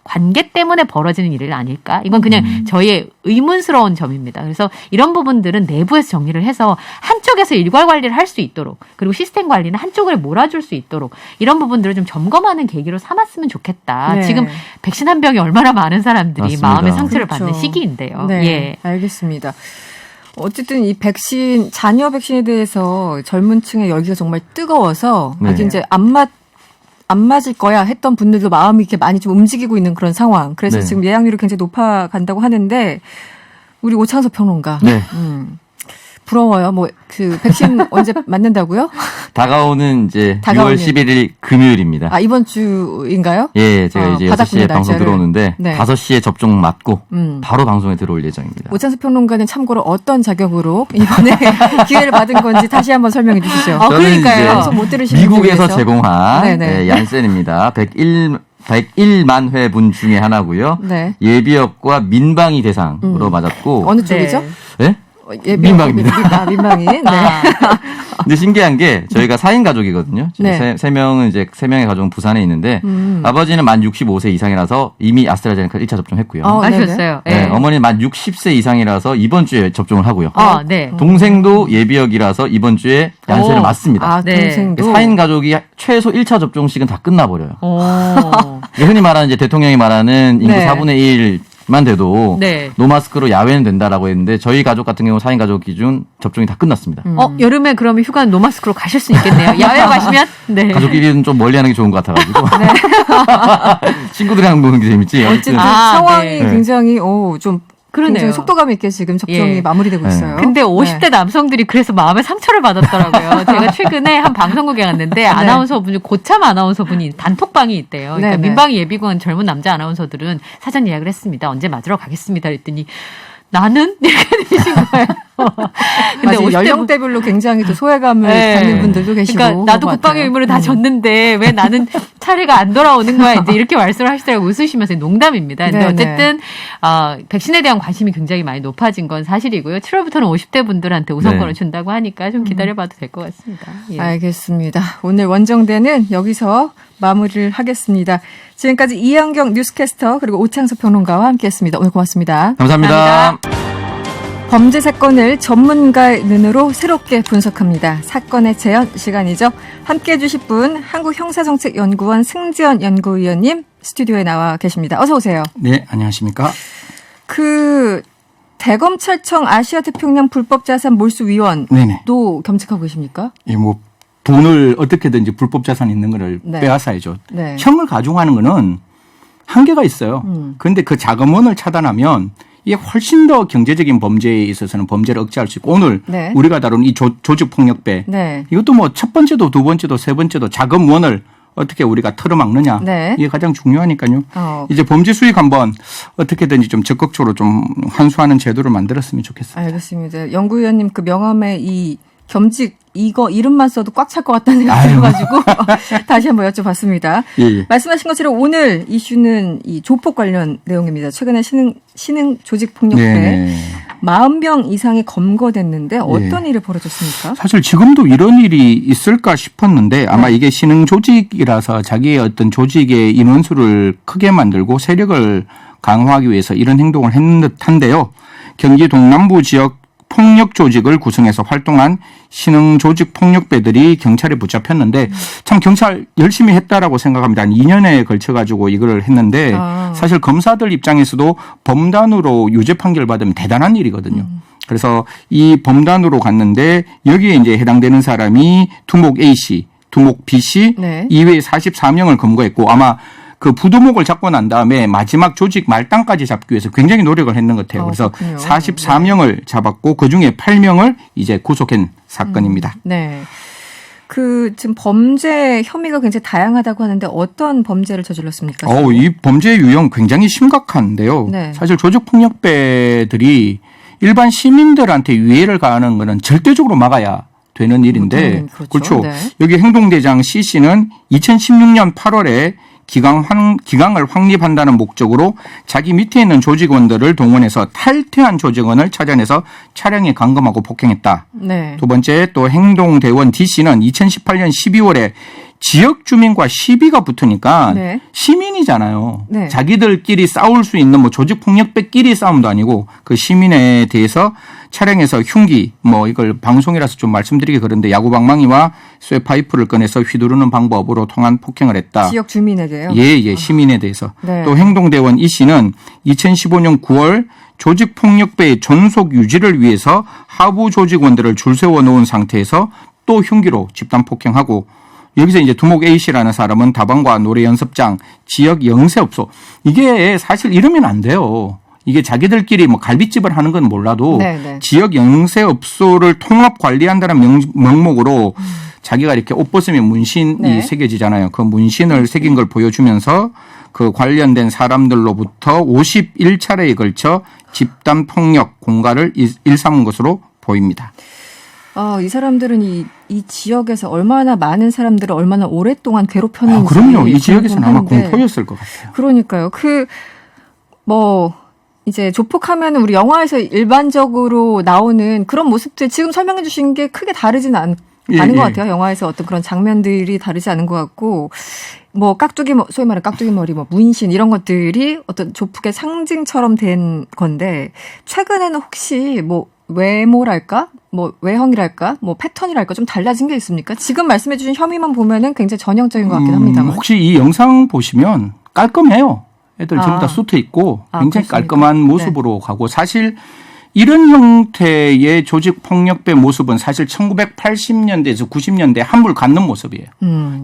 Speaker 3: 관계 때문에 벌어지는 일은 아닐까? 이건 그냥 저희의 의문스러운 점입니다. 그래서 이런 부분들은 내부에서 정리를 해서 한쪽에서 일괄 관리를 할 수 있도록 그리고 시스템 관리는 한쪽을 몰아줄 수 있도록 이런 부분들을 좀 점검하는 계기로 삼았으면 좋겠다.
Speaker 1: 네.
Speaker 3: 지금 백신 한 병이 얼마나 많은 사람들이
Speaker 2: 맞습니다.
Speaker 3: 마음의 상처를
Speaker 1: 그렇죠.
Speaker 3: 받는 시기인데요.
Speaker 1: 네,
Speaker 3: 예.
Speaker 1: 알겠습니다. 어쨌든 이 백신, 잔여 백신에 대해서 젊은 층의 열기가 정말 뜨거워서
Speaker 2: 네.
Speaker 1: 이게 이제 안 맞을 거야 했던 분들도 마음이 이렇게 많이 좀 움직이고 있는 그런 상황. 그래서
Speaker 2: 네.
Speaker 1: 지금 예약률이 굉장히 높아간다고 하는데 우리 오창석 평론가.
Speaker 2: 네.
Speaker 1: 부러워요. 뭐 그 백신 언제 맞는다고요?
Speaker 2: 다가오는 이제
Speaker 1: 다가오는.
Speaker 2: 6월 11일 금요일입니다.
Speaker 1: 아, 이번 주인가요?
Speaker 2: 예, 제가 이제
Speaker 1: 받았군요,
Speaker 2: 6시에 방송
Speaker 1: 날짜를.
Speaker 2: 들어오는데
Speaker 1: 네.
Speaker 2: 5시에 접종 맞고 바로 방송에 들어올 예정입니다.
Speaker 1: 오창석 평론가는 참고로 어떤 자격으로 이번에 기회를 받은 건지 다시 한번 설명해 주시죠.
Speaker 3: 아,
Speaker 2: 저는
Speaker 3: 그러니까요.
Speaker 2: 이제
Speaker 1: 방송 못 들으시는
Speaker 2: 미국에서
Speaker 1: 분들 위해서.
Speaker 2: 제공한
Speaker 1: 네네.
Speaker 2: 얀센입니다. 101만 회분 중에 하나고요.
Speaker 1: 네.
Speaker 2: 예비역과 민방위 대상으로 맞았고.
Speaker 1: 어느 쪽이죠?
Speaker 2: 네? 민방입니다.
Speaker 1: 민방위. 네.
Speaker 2: 근데 신기한 게 저희가 4인 가족이거든요.
Speaker 1: 네.
Speaker 2: 세 명은 이제 3명의 가족은 부산에 있는데 아버지는 만 65세 이상이라서 이미 아스트라제네카 1차 접종했고요.
Speaker 3: 아셨어요?
Speaker 2: 네, 어머니는 만 60세 이상이라서 이번 주에 접종을 하고요.
Speaker 3: 네.
Speaker 2: 동생도 예비역이라서 이번 주에 얀센을
Speaker 3: 오.
Speaker 2: 맞습니다.
Speaker 1: 아,
Speaker 3: 네.
Speaker 1: 동생도.
Speaker 2: 4인 가족이 최소 1차 접종씩은 다 끝나버려요.
Speaker 3: 오.
Speaker 2: 흔히 말하는 이제 대통령이 말하는 인구
Speaker 1: 네.
Speaker 2: 4분의 1 만 돼도
Speaker 3: 네.
Speaker 2: 노마스크로 야외는 된다라고 했는데 저희 가족 같은 경우 4인 가족 기준 접종이 다 끝났습니다.
Speaker 3: 여름에 그러면 휴가는 노마스크로 가실 수 있겠네요. 야외 가시면? 네.
Speaker 2: 가족끼리는 좀 멀리 하는 게 좋은 것 같아가지고. 친구들이랑 노는 게 재밌지.
Speaker 1: 어쨌든
Speaker 3: 아,
Speaker 1: 상황이
Speaker 3: 네.
Speaker 1: 굉장히 좀
Speaker 3: 그러네요.
Speaker 1: 굉장히 속도감 있게 지금 접종이
Speaker 3: 예.
Speaker 1: 마무리되고
Speaker 2: 네.
Speaker 1: 있어요.
Speaker 3: 근데 50대 남성들이 그래서 마음에 상처를 받았더라고요. 제가 최근에 한 방송국에 갔는데 아나운서분이 고참 아나운서분이 단톡방이 있대요. 그러니까
Speaker 1: 네네.
Speaker 3: 민방위 예비군 젊은 남자 아나운서들은 사전 예약을 했습니다. 언제 맞으러 가겠습니다. 그랬더니 나는 이렇게 되신 거예요. 근데
Speaker 1: 아직
Speaker 3: 50대
Speaker 1: 연령대별로 굉장히 또 소외감을
Speaker 3: 네.
Speaker 1: 갖는 분들도 계시고.
Speaker 3: 그러니까 나도
Speaker 1: 그런 것
Speaker 3: 국방의
Speaker 1: 같아요.
Speaker 3: 의무를 다 졌는데 왜 나는 차례가 안 돌아오는 거야? 이제 이렇게 말씀을 하시더라고요. 웃으시면서 농담입니다. 근데
Speaker 1: 네네.
Speaker 3: 어쨌든 백신에 대한 관심이 굉장히 많이 높아진 건 사실이고요. 7월부터는 50대 분들한테 우선권을
Speaker 2: 네.
Speaker 3: 준다고 하니까 좀 기다려봐도 될 것 같습니다. 예.
Speaker 1: 알겠습니다. 오늘 원정대는 여기서 마무리를 하겠습니다. 지금까지 이현경 뉴스캐스터 그리고 오창석 평론가와 함께했습니다. 오늘 고맙습니다.
Speaker 2: 감사합니다.
Speaker 1: 범죄 사건을 전문가의 눈으로 새롭게 분석합니다. 사건의 재현 시간이죠. 함께해 주실 분 한국형사정책연구원 승지연 연구위원님 스튜디오에 나와 계십니다. 어서 오세요.
Speaker 4: 네, 안녕하십니까?
Speaker 1: 대검찰청 아시아태평양 불법자산 몰수위원도
Speaker 4: 네네.
Speaker 1: 겸직하고 계십니까?
Speaker 4: 이 돈을 어떻게든지 불법 자산 있는 거를
Speaker 1: 네.
Speaker 4: 빼앗아야죠.
Speaker 1: 네.
Speaker 4: 형을 가중하는 거는 한계가 있어요. 그런데 그 자금원을 차단하면 이게 훨씬 더 경제적인 범죄에 있어서는 범죄를 억제할 수 있고 오늘
Speaker 1: 네.
Speaker 4: 우리가 다룬 이 조직폭력배
Speaker 1: 네.
Speaker 4: 이것도 첫 번째도 두 번째도 세 번째도 자금원을 어떻게 우리가 털어막느냐
Speaker 1: 네.
Speaker 4: 이게 가장 중요하니까요. 이제 범죄 수익 한번 어떻게든지 좀 적극적으로 좀 환수하는 제도를 만들었으면 좋겠습니다.
Speaker 1: 알겠습니다. 연구위원님 그 명함에 이 겸직 이거 이름만 써도 꽉 찰 것 같다는 생각이 들어가지고 다시 한번 여쭤봤습니다.
Speaker 4: 예.
Speaker 1: 말씀하신 것처럼 오늘 이슈는 이 조폭 관련 내용입니다. 최근에 신흥 조직폭력배
Speaker 4: 네.
Speaker 1: 40명 이상이 검거됐는데 어떤 일이 벌어졌습니까?
Speaker 4: 사실 지금도 이런 일이 있을까 싶었는데 아마 이게 신흥 조직이라서 자기의 어떤 조직의 인원수를 크게 만들고 세력을 강화하기 위해서 이런 행동을 했는 듯한데요. 경기 동남부 지역 폭력 조직을 구성해서 활동한 신흥 조직 폭력배들이 경찰에 붙잡혔는데 참 경찰 열심히 했다라고 생각합니다. 한 2년에 걸쳐 가지고 이걸 했는데 사실 검사들 입장에서도 범단으로 유죄 판결 받으면 대단한 일이거든요. 그래서 이 범단으로 갔는데 여기에 이제 해당되는 사람이 두목 A 씨, 두목 B 씨
Speaker 1: 네.
Speaker 4: 이외에 44명을 검거했고 아마 그 부두목을 잡고 난 다음에 마지막 조직 말단까지 잡기 위해서 굉장히 노력을 했는 것 같아요. 그래서
Speaker 1: 그렇군요.
Speaker 4: 44명을 잡았고 그중에 8명을 이제 구속한 사건입니다.
Speaker 1: 네. 지금 범죄 혐의가 굉장히 다양하다고 하는데 어떤 범죄를 저질렀습니까?
Speaker 4: 이 범죄 유형 굉장히 심각한데요.
Speaker 1: 네.
Speaker 4: 사실 조직폭력배들이 일반 시민들한테 위해를 가하는 거는 절대적으로 막아야 되는 일인데
Speaker 1: 그렇죠. 네.
Speaker 4: 여기 행동대장 C 씨는 2016년 8월에 기강을 확립한다는 목적으로 자기 밑에 있는 조직원들을 동원해서 탈퇴한 조직원을 찾아내서 차량에 감금하고 폭행했다.
Speaker 1: 네.
Speaker 4: 두 번째 또 행동대원 D 씨는 2018년 12월에 지역 주민과 시비가 붙으니까
Speaker 1: 네.
Speaker 4: 시민이잖아요.
Speaker 1: 네.
Speaker 4: 자기들끼리 싸울 수 있는 조직폭력배끼리 싸움도 아니고 그 시민에 대해서 차량에서 흉기 이걸 방송이라서 좀 말씀드리기 그런데 야구방망이와 쇠파이프를 꺼내서 휘두르는 방법으로 통한 폭행을 했다.
Speaker 1: 지역 주민에게요?
Speaker 4: 예, 시민에 대해서.
Speaker 1: 네.
Speaker 4: 또 행동대원 이 씨는 2015년 9월 조직폭력배의 존속 유지를 위해서 하부 조직원들을 줄 세워 놓은 상태에서 또 흉기로 집단 폭행하고 여기서 이제 두목 A 씨라는 사람은 다방과 노래 연습장, 지역 영세업소 이게 사실 이러면 안 돼요. 이게 자기들끼리 갈비집을 하는 건 몰라도
Speaker 1: 네네.
Speaker 4: 지역 영세업소를 통합 관리한다는 명목으로 자기가 이렇게 옷 벗으면 문신이
Speaker 1: 네.
Speaker 4: 새겨지잖아요. 그 문신을 새긴 걸 보여주면서 그 관련된 사람들로부터 51차례에 걸쳐 집단 폭력 공갈을 일삼은 것으로 보입니다.
Speaker 1: 이 사람들은 이 지역에서 얼마나 많은 사람들을 얼마나 오랫동안 괴롭혔는지.
Speaker 4: 그럼요. 이 지역에서는 아마
Speaker 1: 궁금한데.
Speaker 4: 공포였을 것 같아요.
Speaker 1: 그러니까요. 이제 조폭하면 우리 영화에서 일반적으로 나오는 그런 모습들 지금 설명해 주신 게 크게 다르지는 않은 것 같아요. 영화에서 어떤 그런 장면들이 다르지 않은 것 같고, 깍두기, 소위 말하는 깍두기 머리, 문신 이런 것들이 어떤 조폭의 상징처럼 된 건데, 최근에는 혹시 외모랄까? 외형이랄까? 패턴이랄까? 좀 달라진 게 있습니까? 지금 말씀해 주신 혐의만 보면은 굉장히 전형적인 것 같긴 합니다만.
Speaker 4: 혹시 이 영상 보시면 깔끔해요. 애들 전부 다 수트 입고 굉장히
Speaker 1: 그렇습니까?
Speaker 4: 깔끔한 모습으로 가고 사실 이런 형태의 조직 폭력배 모습은 사실 1980년대에서 90년대 한물 갖는 모습이에요.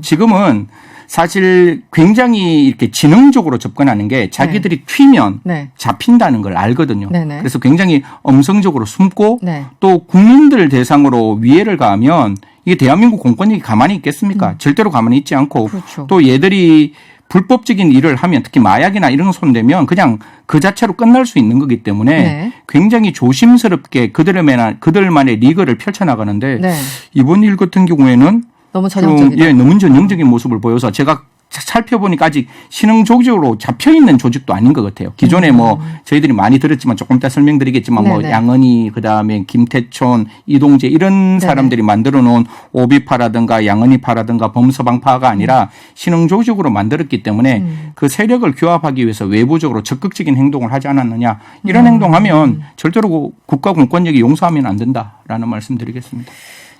Speaker 4: 지금은 사실 굉장히 이렇게 지능적으로 접근하는 게 자기들이 튀면
Speaker 1: 네.
Speaker 4: 잡힌다는 걸 알거든요.
Speaker 1: 네네.
Speaker 4: 그래서 굉장히 엄성적으로 숨고
Speaker 1: 네.
Speaker 4: 또 국민들 대상으로 위해를 가하면 이게 대한민국 공권력이 가만히 있겠습니까? 절대로 가만히 있지 않고
Speaker 1: 그렇죠.
Speaker 4: 또 얘들이 불법적인 일을 하면 특히 마약이나 이런 거 손대면 그냥 그 자체로 끝날 수 있는 거기 때문에
Speaker 1: 네.
Speaker 4: 굉장히 조심스럽게 그들만의 리그를 펼쳐나가는데
Speaker 1: 네.
Speaker 4: 이번 일 같은 경우에는
Speaker 1: 너무
Speaker 4: 좀,
Speaker 1: 전형적이다.
Speaker 4: 너무 전형적인 모습을 보여서 제가 살펴보니까 아직 신흥조직으로 잡혀있는 조직도 아닌 것 같아요. 기존에 뭐 저희들이 많이 들었지만 조금 이따 설명드리겠지만 뭐
Speaker 1: 네네.
Speaker 4: 양은희 그다음에 김태촌 이동재 이런 사람들이 만들어 놓은 오비파라든가 양은희파라든가 범서방파가 아니라 신흥조직으로 만들었기 때문에 그 세력을 규합하기 위해서 외부적으로 적극적인 행동을 하지 않았느냐 이런 행동하면 절대로 국가 공권력이 용서하면 안 된다라는 말씀드리겠습니다.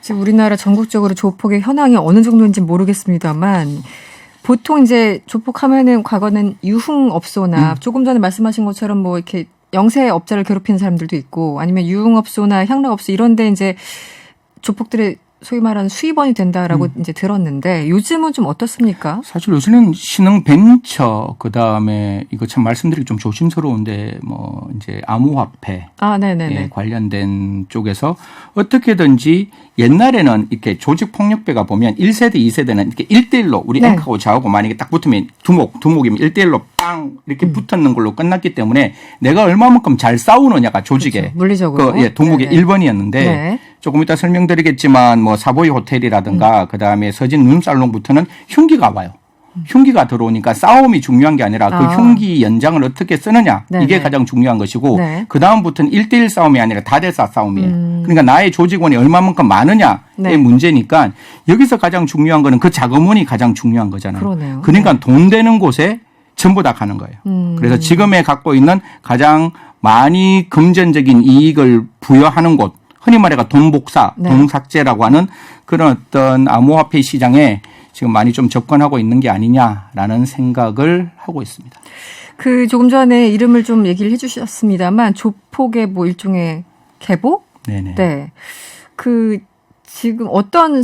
Speaker 1: 지금 우리나라 전국적으로 조폭의 현황이 어느 정도인지 모르겠습니다만 보통 이제 조폭하면은 과거는 유흥업소나 조금 전에 말씀하신 것처럼 뭐 이렇게 영세업자를 괴롭히는 사람들도 있고 아니면 유흥업소나 향락업소 이런데 이제 조폭들의 소위 말하는 수입원이 된다라고 이제 들었는데 요즘은 좀 어떻습니까?
Speaker 4: 사실 요새는 신흥 벤처 그다음에 이거 참 말씀드리기 좀 조심스러운데 뭐 이제 암호화폐
Speaker 1: 네네네.
Speaker 4: 관련된 쪽에서 어떻게든지 옛날에는 이렇게 조직 폭력배가 보면 1세대, 2세대는 이렇게 1대1로 우리
Speaker 1: 네.
Speaker 4: 앵커하고 저하고 만약에 딱 붙으면 두목이면 1대1로 빵 이렇게 붙었는 걸로 끝났기 때문에 내가 얼마만큼 잘 싸우느냐가 조직의
Speaker 1: 그렇죠. 물리적으로.
Speaker 4: 동목의
Speaker 1: 네네.
Speaker 4: 1번이었는데
Speaker 1: 네.
Speaker 4: 조금 이따 설명드리겠지만 뭐 사보이 호텔이라든가 그다음에 서진 룸살롱부터는 흉기가 와요. 흉기가 들어오니까 싸움이 중요한 게 아니라 그 흉기 연장을 어떻게 쓰느냐
Speaker 1: 네네.
Speaker 4: 이게 가장 중요한 것이고
Speaker 1: 네.
Speaker 4: 그다음부터는 1대1 싸움이 아니라 다대사 싸움이에요. 그러니까 나의 조직원이 얼마만큼 많으냐의
Speaker 1: 네.
Speaker 4: 문제니까 여기서 가장 중요한 거는 그 자금원이 가장 중요한 거잖아요.
Speaker 1: 그러네요.
Speaker 4: 그러니까
Speaker 1: 네.
Speaker 4: 돈 되는 곳에 전부 다 가는 거예요. 그래서 지금에 갖고 있는 가장 많이 금전적인 이익을 부여하는 곳 흔히 말해가 돈 복사,
Speaker 1: 네.
Speaker 4: 돈 삭제라고 하는 그런 어떤 암호화폐 시장에 지금 많이 좀 접근하고 있는 게 아니냐라는 생각을 하고 있습니다.
Speaker 1: 그 조금 전에 이름을 좀 얘기를 해주셨습니다만 조폭의 뭐 일종의 계보?
Speaker 4: 네네.
Speaker 1: 네. 그 지금 어떤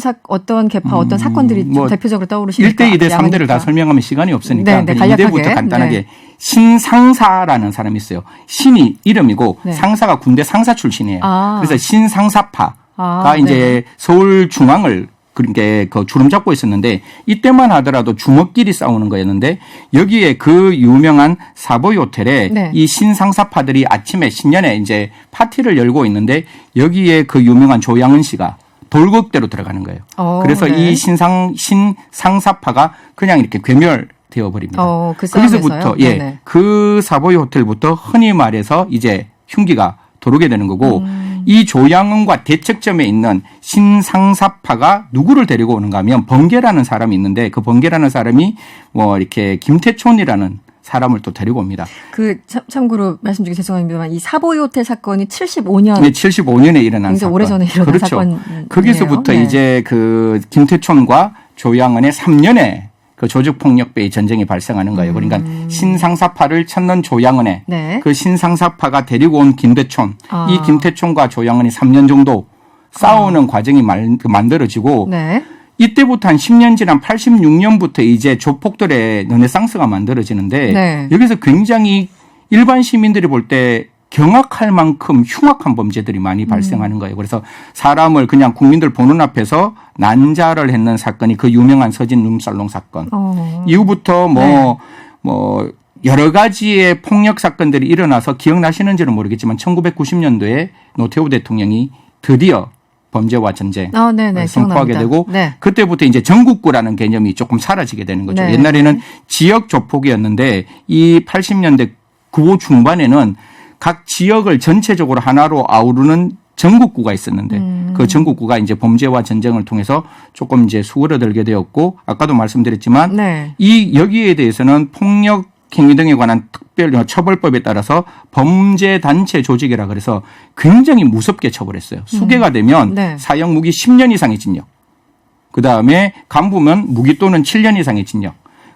Speaker 1: 계파 어떤 사건들이 좀
Speaker 4: 뭐
Speaker 1: 대표적으로 떠오르십니까?
Speaker 4: 1대, 2대, 3대를 다
Speaker 1: 양으니까.
Speaker 4: 설명하면 시간이 없으니까
Speaker 1: 네, 네,
Speaker 4: 그냥
Speaker 1: 간략하게.
Speaker 4: 2대부터 간단하게
Speaker 1: 네.
Speaker 4: 신상사라는 사람이 있어요. 신이 이름이고
Speaker 1: 네.
Speaker 4: 상사가 군대 상사 출신이에요. 그래서 신상사파가 이제
Speaker 1: 네.
Speaker 4: 서울중앙을 그렇게 그 주름 잡고 있었는데 이때만 하더라도 주먹끼리 싸우는 거였는데 여기에 그 유명한 사보이 호텔에
Speaker 1: 네.
Speaker 4: 이 신상사파들이 아침에 신년에 이제 파티를 열고 있는데 여기에 그 유명한 조양은 씨가 돌격대로 들어가는 거예요. 그래서
Speaker 1: 네.
Speaker 4: 이 신상사파가 그냥 이렇게 괴멸되어 버립니다.
Speaker 1: 그 싸움에서요?
Speaker 4: 거기서부터
Speaker 1: 네네.
Speaker 4: 그 사보이 호텔부터 흔히 말해서 이제 흉기가 들어오게 되는 거고 이 조양은과 대척점에 있는 신상사파가 누구를 데리고 오는가 하면 번개라는 사람이 있는데 그 번개라는 사람이 뭐 이렇게 김태촌이라는 사람을 또 데리고 옵니다.
Speaker 1: 참고로 말씀 중에 죄송합니다만 이 사보이 호텔 사건이 75년
Speaker 4: 네, 75년에 일어난
Speaker 1: 굉장히
Speaker 4: 사건.
Speaker 1: 오래전에 일어난
Speaker 4: 그렇죠.
Speaker 1: 사건이네요.
Speaker 4: 거기서부터
Speaker 1: 네.
Speaker 4: 이제 그 김태촌과 조양은의 3년에 그 조직폭력배의 전쟁이 발생하는 거예요. 그러니까 신상사파를 찾는 조양은의
Speaker 1: 네.
Speaker 4: 그 신상사파가 데리고 온 김태촌, 이 김태촌과 조양은이 3년 정도 싸우는 과정이 만들어지고
Speaker 1: 네.
Speaker 4: 이때부터 한 10년 지난 86년부터 이제 조폭들의 르네상스가 만들어지는데
Speaker 1: 네.
Speaker 4: 여기서 굉장히 일반 시민들이 볼 때 경악할 만큼 흉악한 범죄들이 많이 발생하는 거예요. 그래서 사람을 그냥 국민들 보는 앞에서 난자를 했는 사건이 그 유명한 서진 룸살롱 사건. 이후부터 뭐 여러 가지의 폭력 사건들이 일어나서 기억나시는지는 모르겠지만 1990년도에 노태우 대통령이 드디어 범죄와 전쟁
Speaker 1: 네네.
Speaker 4: 선포하게
Speaker 1: 기억납니다.
Speaker 4: 되고
Speaker 1: 네.
Speaker 4: 그때부터 이제 전국구라는 개념이 조금 사라지게 되는 거죠.
Speaker 1: 네.
Speaker 4: 옛날에는 지역 조폭이었는데 이 80년대 9호 중반에는 각 지역을 전체적으로 하나로 아우르는 전국구가 있었는데 그 전국구가 이제 범죄와 전쟁을 통해서 조금 이제 수그러들게 되었고 아까도 말씀드렸지만
Speaker 1: 네.
Speaker 4: 이 여기에 대해서는 폭력 행위 등에 관한 특별 처벌법에 따라서 범죄 단체 조직이라 그래서 굉장히 무섭게 처벌했어요. 수개가 되면
Speaker 1: 네.
Speaker 4: 사형 무기 10년 이상의 징역. 그다음에 간부면 무기 또는 7년 이상의 징역.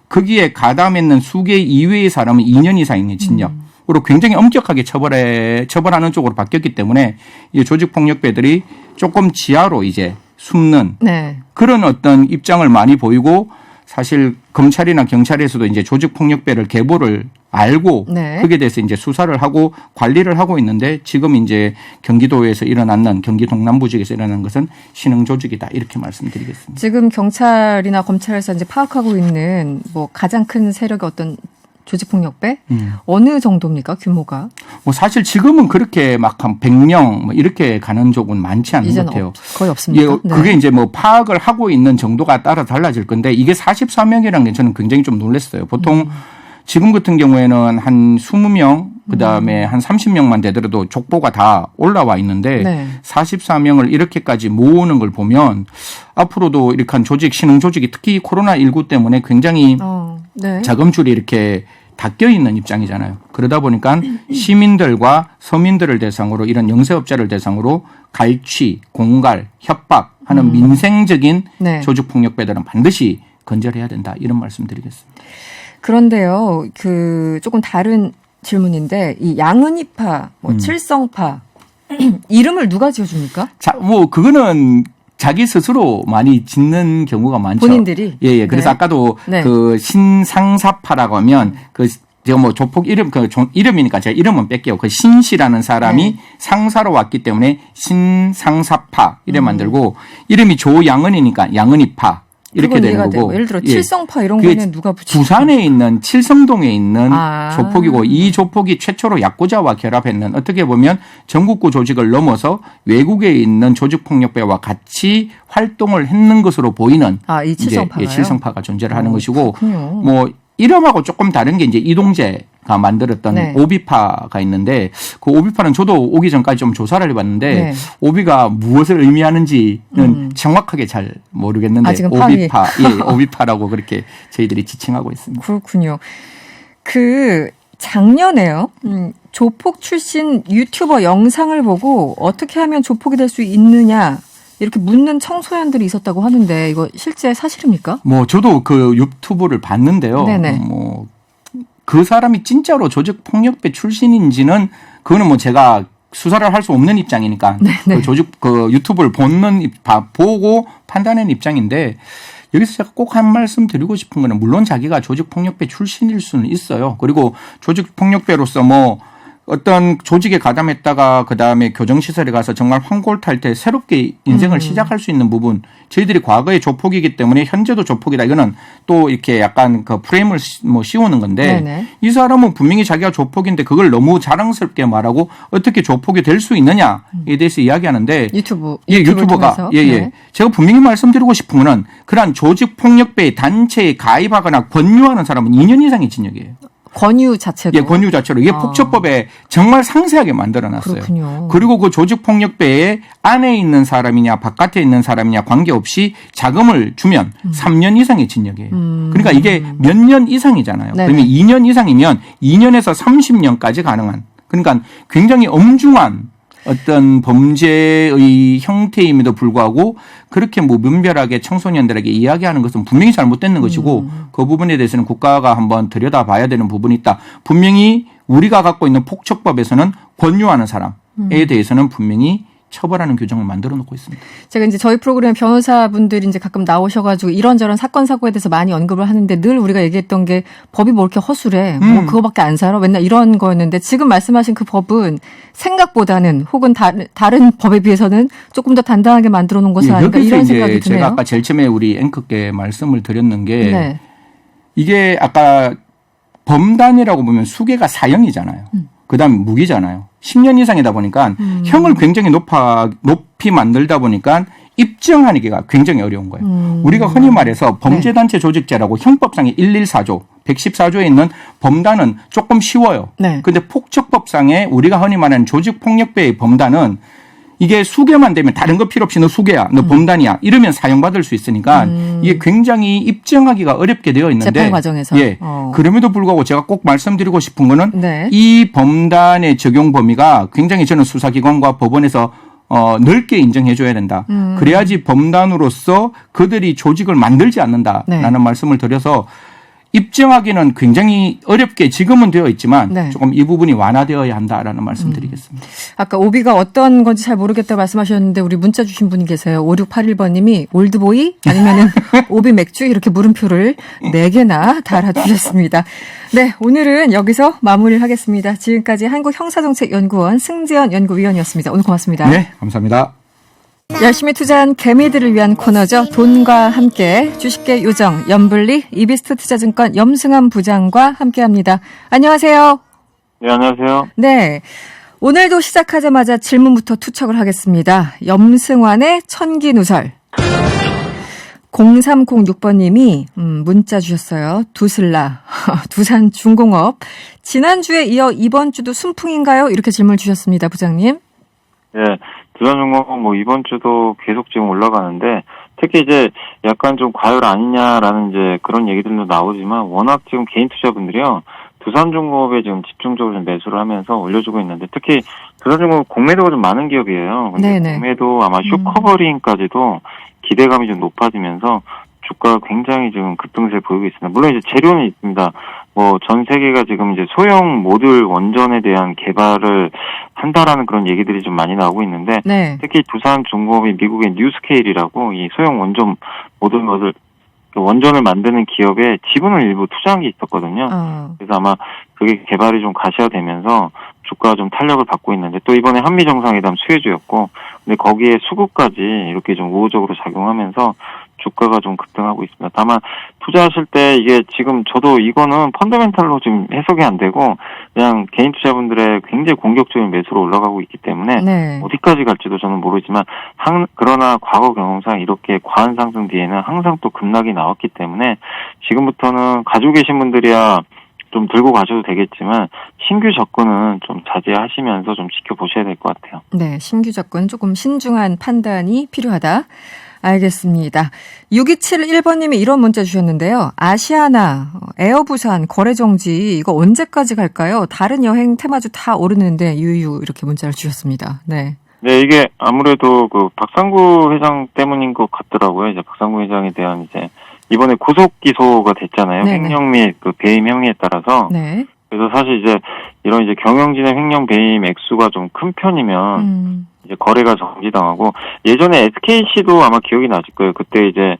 Speaker 4: 거기에 가담했는 수개 이외의 사람은 2년 이상의 징역으로 굉장히 엄격하게 처벌하는 쪽으로 바뀌었기 때문에 이 조직폭력배들이 조금 지하로 이제 숨는
Speaker 1: 네.
Speaker 4: 그런 어떤 입장을 많이 보이고 사실 검찰이나 경찰에서도 이제 조직폭력배를 계보를 알고
Speaker 1: 네.
Speaker 4: 거기에 대해서 이제 수사를 하고 관리를 하고 있는데 지금 이제 경기도에서 일어났는 경기 동남부 지역에서 일어난 것은 신흥 조직이다 이렇게 말씀드리겠습니다.
Speaker 1: 지금 경찰이나 검찰에서 이제 파악하고 있는 뭐 가장 큰 세력의 어떤 조직폭력배 어느 정도입니까 규모가?
Speaker 4: 뭐 사실 지금은 그렇게 막 한 100명 뭐 이렇게 가는 쪽은 많지 않은 것
Speaker 1: 이제는
Speaker 4: 같아요.
Speaker 1: 거의 없습니까?
Speaker 4: 예, 그게 이제 뭐 파악을 하고 있는 정도가 따라 달라질 건데 이게 44명이라는 게 저는 굉장히 좀 놀랐어요. 보통 지금 같은 경우에는 한 20명 그다음에 한 30명만 되더라도 족보가 다 올라와 있는데
Speaker 1: 네.
Speaker 4: 44명을 이렇게까지 모으는 걸 보면 앞으로도 이렇게 한 조직, 신흥 조직이 특히 코로나19 때문에 굉장히
Speaker 1: 네.
Speaker 4: 자금줄이 이렇게 닫혀 있는 입장이잖아요. 그러다 보니까 시민들과 서민들을 대상으로 이런 영세업자를 대상으로 갈취, 공갈, 협박하는 민생적인
Speaker 1: 네.
Speaker 4: 조직폭력배들은 반드시 건절해야 된다. 이런 말씀드리겠습니다.
Speaker 1: 그런데요, 그 조금 다른 질문인데 이 양은이파, 뭐 칠성파 이름을 누가 지어줍니까?
Speaker 4: 자, 뭐 그거는 자기 스스로 많이 짓는 경우가 많죠.
Speaker 1: 본인들이?
Speaker 4: 예. 그래서
Speaker 1: 네.
Speaker 4: 아까도
Speaker 1: 네.
Speaker 4: 그 신상사파라고 하면 그 제가 뭐 조폭 이름 이름이니까 제가 이름은 뺄게요. 그 신씨라는 사람이
Speaker 1: 네.
Speaker 4: 상사로 왔기 때문에 신상사파 이래 만들고 이름이 조양은이니까 양은이파 이렇게
Speaker 1: 그건
Speaker 4: 되는
Speaker 1: 이해가
Speaker 4: 거고.
Speaker 1: 되고. 예를 들어
Speaker 4: 예.
Speaker 1: 칠성파 이런
Speaker 4: 그게
Speaker 1: 거는 누가 붙이죠?
Speaker 4: 부산에 있는 칠성동에 있는
Speaker 1: 아.
Speaker 4: 조폭이고 이 조폭이 최초로 야쿠자와 결합했는 어떻게 보면 전국구 조직을 넘어서 외국에 있는 조직폭력배와 같이 활동을 했는 것으로 보이는
Speaker 1: 이 칠성파가요?
Speaker 4: 이제 칠성파가 존재를 하는 것이고
Speaker 1: 그렇군요.
Speaker 4: 뭐 이름하고 조금 다른 게 이제 이동재가 만들었던
Speaker 1: 네.
Speaker 4: 오비파가 있는데 그 오비파는 저도 오기 전까지 좀 조사를 해봤는데
Speaker 1: 네.
Speaker 4: 오비가 무엇을 의미하는지는 정확하게 잘 모르겠는데
Speaker 1: 지금
Speaker 4: 오비파, 오비파라고 그렇게 저희들이 지칭하고 있습니다.
Speaker 1: 그렇군요. 그 작년에요. 조폭 출신 유튜버 영상을 보고 어떻게 하면 조폭이 될 수 있느냐 이렇게 묻는 청소년들이 있었다고 하는데 이거 실제 사실입니까?
Speaker 4: 뭐 저도 그 유튜브를 봤는데요.
Speaker 1: 네네.
Speaker 4: 뭐 그 사람이 진짜로 조직 폭력배 출신인지는 그거는 뭐 제가 수사를 할 수 없는 입장이니까 그 조직 그 유튜브를 보고 판단하는 입장인데 여기서 제가 꼭 한 말씀 드리고 싶은 거는 물론 자기가 조직 폭력배 출신일 수는 있어요. 그리고 조직 폭력배로서 뭐 어떤 조직에 가담했다가 그다음에 교정시설에 가서 정말 황골탈 때 새롭게 인생을 시작할 수 있는 부분 저희들이 과거의 조폭이기 때문에 현재도 조폭이다. 이거는 또 이렇게 약간 그 프레임을 뭐 씌우는 건데
Speaker 1: 네네.
Speaker 4: 이 사람은 분명히 자기가 조폭인데 그걸 너무 자랑스럽게 말하고 어떻게 조폭이 될 수 있느냐에 대해서 이야기하는데 유튜버가
Speaker 1: 통해서?
Speaker 4: 네. 제가 분명히 말씀드리고 싶은 거는 그러한 조직폭력배 단체에 가입하거나 권유하는 사람은 2년 이상의 징역이에요.
Speaker 1: 권유 자체도.
Speaker 4: 예, 권유 자체로. 이게 폭처법에 정말 상세하게 만들어놨어요.
Speaker 1: 그렇군요.
Speaker 4: 그리고 그 조직폭력배에 안에 있는 사람이냐 바깥에 있는 사람이냐 관계없이 자금을 주면 3년 이상의 징역이에요. 그러니까 이게 몇 년 이상이잖아요.
Speaker 1: 네네.
Speaker 4: 그러면 2년 이상이면 2년에서 30년까지 가능한. 그러니까 굉장히 엄중한 어떤 범죄의 형태임에도 불구하고 그렇게 무분별하게 청소년들에게 이야기하는 것은 분명히 잘못된 것이고 그 부분에 대해서는 국가가 한번 들여다봐야 되는 부분이 있다. 분명히 우리가 갖고 있는 폭처법에서는 권유하는 사람에 대해서는 분명히 처벌하는 규정을 만들어 놓고 있습니다.
Speaker 1: 제가 이제 저희 프로그램 변호사분들이 이제 가끔 나오셔가지고 이런저런 사건 사고에 대해서 많이 언급을 하는데 늘 우리가 얘기했던 게 법이 뭐 이렇게 허술해, 뭐 그거밖에 안 살아, 맨날 이런 거였는데 지금 말씀하신 그 법은 생각보다는 혹은 다른 법에 비해서는 조금 더 단단하게 만들어 놓은 것은 아닌가 이런 생각이 드네요.
Speaker 4: 제가 아까 제일 처음에 우리 앵커께 말씀을 드렸는 게
Speaker 1: 네.
Speaker 4: 이게 아까 범단이라고 보면 수개가 사형이잖아요. 그다음 무기잖아요. 10년 이상이다 보니까 형을 굉장히 높이 만들다 보니까 입증하기가 굉장히 어려운 거예요. 우리가 흔히 말해서 범죄단체 조직죄라고 형법상의 114조, 114조에 있는 범단은 조금 쉬워요.
Speaker 1: 네.
Speaker 4: 근데 폭처법상에 우리가 흔히 말하는 조직폭력배의 범단은 이게 수개만 되면 다른 거 필요 없이 너 수개야, 너 범단이야 이러면 사형받을 수 있으니까 이게 굉장히 입증하기가 어렵게 되어 있는데
Speaker 1: 재판 과정에서.
Speaker 4: 예. 그럼에도 불구하고 제가 꼭 말씀드리고 싶은 거는
Speaker 1: 네.
Speaker 4: 이 범단의 적용 범위가 굉장히 저는 수사기관과 법원에서 넓게 인정해줘야 된다. 그래야지 범단으로서 그들이 조직을 만들지 않는다라는
Speaker 1: 네.
Speaker 4: 말씀을 드려서 입증하기는 굉장히 어렵게 지금은 되어 있지만
Speaker 1: 네.
Speaker 4: 조금 이 부분이 완화되어야 한다라는 말씀드리겠습니다.
Speaker 1: 아까 오비가 어떤 건지 잘 모르겠다고 말씀하셨는데 우리 문자 주신 분이 계세요. 5681번님이 올드보이 아니면은 오비 맥주 이렇게 물음표를 4개나 달아주셨습니다. 네, 오늘은 여기서 마무리를 하겠습니다. 지금까지 한국형사정책연구원 승재현 연구위원이었습니다. 오늘 고맙습니다.
Speaker 4: 네, 감사합니다.
Speaker 1: 열심히 투자한 개미들을 위한 코너죠. 돈과 함께 주식계 요정 염블리 이비스트 투자증권 염승환 부장과 함께합니다. 안녕하세요.
Speaker 5: 네, 안녕하세요.
Speaker 1: 네. 오늘도 시작하자마자 질문부터 투척을 하겠습니다. 염승환의 천기누설. 0306번님이 문자 주셨어요. 두슬라, 두산중공업. 지난주에 이어 이번 주도 순풍인가요? 이렇게 질문을 주셨습니다. 부장님.
Speaker 5: 네, 두산중공업 이번 주도 계속 지금 올라가는데 특히 이제 약간 좀 과열 아니냐라는 이제 그런 얘기들도 나오지만 워낙 지금 개인 투자분들이요. 두산중공업에 지금 집중적으로 좀 매수를 하면서 올려주고 있는데 특히 두산중공업 공매도가 좀 많은 기업이에요. 근데
Speaker 1: 네네.
Speaker 5: 공매도 아마 슈커버링까지도 기대감이 좀 높아지면서 주가가 굉장히 지금 급등세를 보이고 있습니다. 물론 이제 재료는 있습니다. 전 세계가 지금 이제 소형 모듈 원전에 대한 개발을 한다라는 그런 얘기들이 좀 많이 나오고 있는데
Speaker 1: 네.
Speaker 5: 특히 두산중공업이 미국의 뉴스케일이라고 이 소형 원전 모듈 원전을 만드는 기업에 지분을 일부 투자한 게 있었거든요. 그래서 아마 그게 개발이 좀 가시화되면서 주가가 좀 탄력을 받고 있는데 또 이번에 한미정상회담 수혜주였고 근데 거기에 수급까지 이렇게 좀 우호적으로 작용하면서 주가가 좀 급등하고 있습니다. 다만 투자하실 때 이게 지금 저도 이거는 펀더멘탈로 지금 해석이 안 되고 그냥 개인 투자분들의 굉장히 공격적인 매수로 올라가고 있기 때문에
Speaker 1: 네.
Speaker 5: 어디까지 갈지도 저는 모르지만 그러나 과거 경험상 이렇게 과한 상승 뒤에는 항상 또 급락이 나왔기 때문에 지금부터는 가지고 계신 분들이야 좀 들고 가셔도 되겠지만 신규 접근은 좀 자제하시면서 좀 지켜보셔야 될 것 같아요.
Speaker 1: 네, 신규 접근 조금 신중한 판단이 필요하다. 알겠습니다. 6271번님이 이런 문자 주셨는데요. 아시아나, 에어부산, 거래정지 이거 언제까지 갈까요? 다른 여행 테마주 다 오르는데 유유 이렇게 문자를 주셨습니다. 네.
Speaker 5: 네, 이게 아무래도 그 박상구 회장 때문인 것 같더라고요. 이제 박상구 회장에 대한 이제 이번에 구속 기소가 됐잖아요.
Speaker 1: 네네.
Speaker 5: 횡령 및 그 배임 행위에 따라서.
Speaker 1: 네.
Speaker 5: 그래서 사실 이제 이런 이제 경영진의 횡령 배임 액수가 좀 큰 편이면 이제 거래가 정지당하고 예전에 SKC도 아마 기억이 나실 거예요. 그때 이제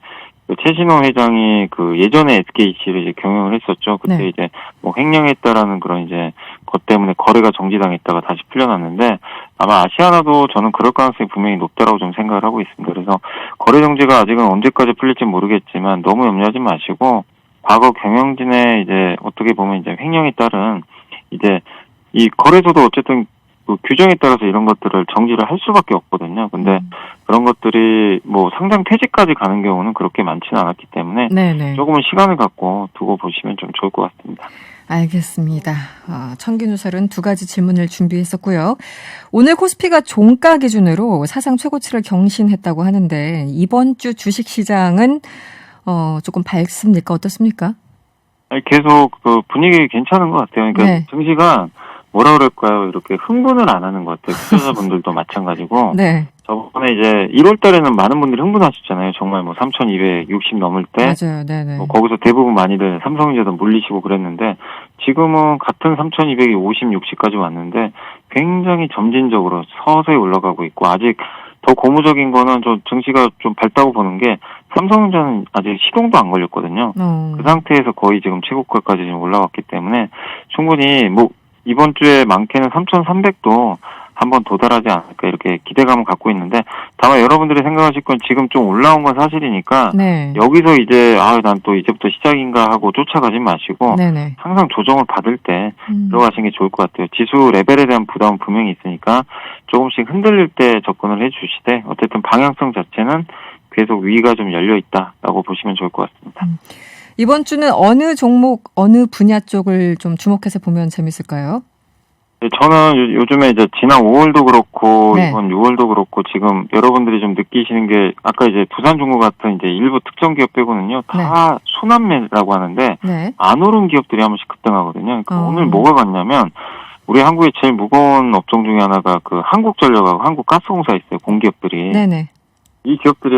Speaker 5: 그 최신호 회장이 그 예전에 SKC를 이제 경영을 했었죠. 그때
Speaker 1: 네.
Speaker 5: 이제 했다라는 그런 이제 것 때문에 거래가 정지당했다가 다시 풀려났는데 아마 아시아나도 저는 그럴 가능성이 분명히 높다라고 좀 생각을 하고 있습니다. 그래서 거래 정지가 아직은 언제까지 풀릴지 모르겠지만 너무 염려하지 마시고 과거 경영진의 이제 어떻게 보면 이제 횡령에 따른 이제 이 거래소도 어쨌든 그 규정에 따라서 이런 것들을 정지를 할 수밖에 없거든요. 근데 그런 것들이 상장 폐지까지 가는 경우는 그렇게 많지는 않았기 때문에
Speaker 1: 네네.
Speaker 5: 조금은 시간을 갖고 두고 보시면 좀 좋을 것 같습니다.
Speaker 1: 알겠습니다. 천기누설은 2가지 질문을 준비했었고요. 오늘 코스피가 종가 기준으로 사상 최고치를 경신했다고 하는데 이번 주 주식시장은 조금 밝습니까? 어떻습니까?
Speaker 5: 계속 그 분위기 괜찮은 것 같아요. 그러니까
Speaker 1: 네.
Speaker 5: 증시가 뭐라 그럴까요? 이렇게 흥분을 안 하는 것 같아요. 투자자분들도 마찬가지고.
Speaker 1: 네.
Speaker 5: 저번에 이제 1월 달에는 많은 분들이 흥분하셨잖아요. 정말 3,260 넘을 때.
Speaker 1: 맞아요. 네네.
Speaker 5: 거기서 대부분 많이들 삼성전자도 물리시고 그랬는데 지금은 같은 3,250, 60까지 왔는데 굉장히 점진적으로 서서히 올라가고 있고 아직 더 고무적인 거는 좀 증시가 좀 밝다고 보는 게 삼성전자는 아직 시동도 안 걸렸거든요. 그 상태에서 거의 지금 최고가까지 좀 올라왔기 때문에 충분히 이번 주에 많게는 3,300도 한번 도달하지 않을까 이렇게 기대감을 갖고 있는데 다만 여러분들이 생각하실 건 지금 좀 올라온 건 사실이니까
Speaker 1: 네.
Speaker 5: 여기서 이제 난 또 이제부터 시작인가 하고 쫓아가지 마시고
Speaker 1: 네네.
Speaker 5: 항상 조정을 받을 때 들어가시는 게 좋을 것 같아요. 지수 레벨에 대한 부담은 분명히 있으니까 조금씩 흔들릴 때 접근을 해주시되 어쨌든 방향성 자체는 계속 위가 좀 열려 있다라고 보시면 좋을 것 같습니다.
Speaker 1: 이번 주는 어느 종목, 어느 분야 쪽을 좀 주목해서 보면 재밌을까요?
Speaker 5: 네, 저는 요즘에 이제 지난 5월도 그렇고
Speaker 1: 네.
Speaker 5: 이번 6월도 그렇고 지금 여러분들이 좀 느끼시는 게 아까 이제 두산중공 같은 이제 일부 특정 기업 빼고는요 다 순환매라고 하는데
Speaker 1: 네.
Speaker 5: 안 오른 기업들이 한 번씩 급등하거든요. 그러니까 오늘 뭐가 같냐면 우리 한국의 제일 무거운 업종 중에 하나가 그 한국전력하고 한국가스공사 있어요. 공기업들이.
Speaker 1: 네네.
Speaker 5: 이 기업들이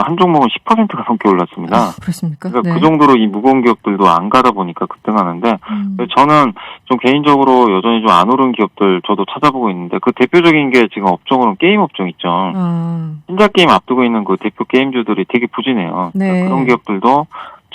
Speaker 5: 한 종목은 10%가 넘게 올랐습니다.
Speaker 1: 그렇습니까?
Speaker 5: 그러니까
Speaker 1: 네.
Speaker 5: 그 정도로 이 무거운 기업들도 안 가다 보니까 급등하는데 저는 좀 개인적으로 여전히 좀 안 오른 기업들 저도 찾아보고 있는데 그 대표적인 게 지금 업종으로는 게임 업종 있죠. 신작 게임 앞두고 있는 그 대표 게임주들이 되게 부진해요.
Speaker 1: 네.
Speaker 5: 그러니까 그런 기업들도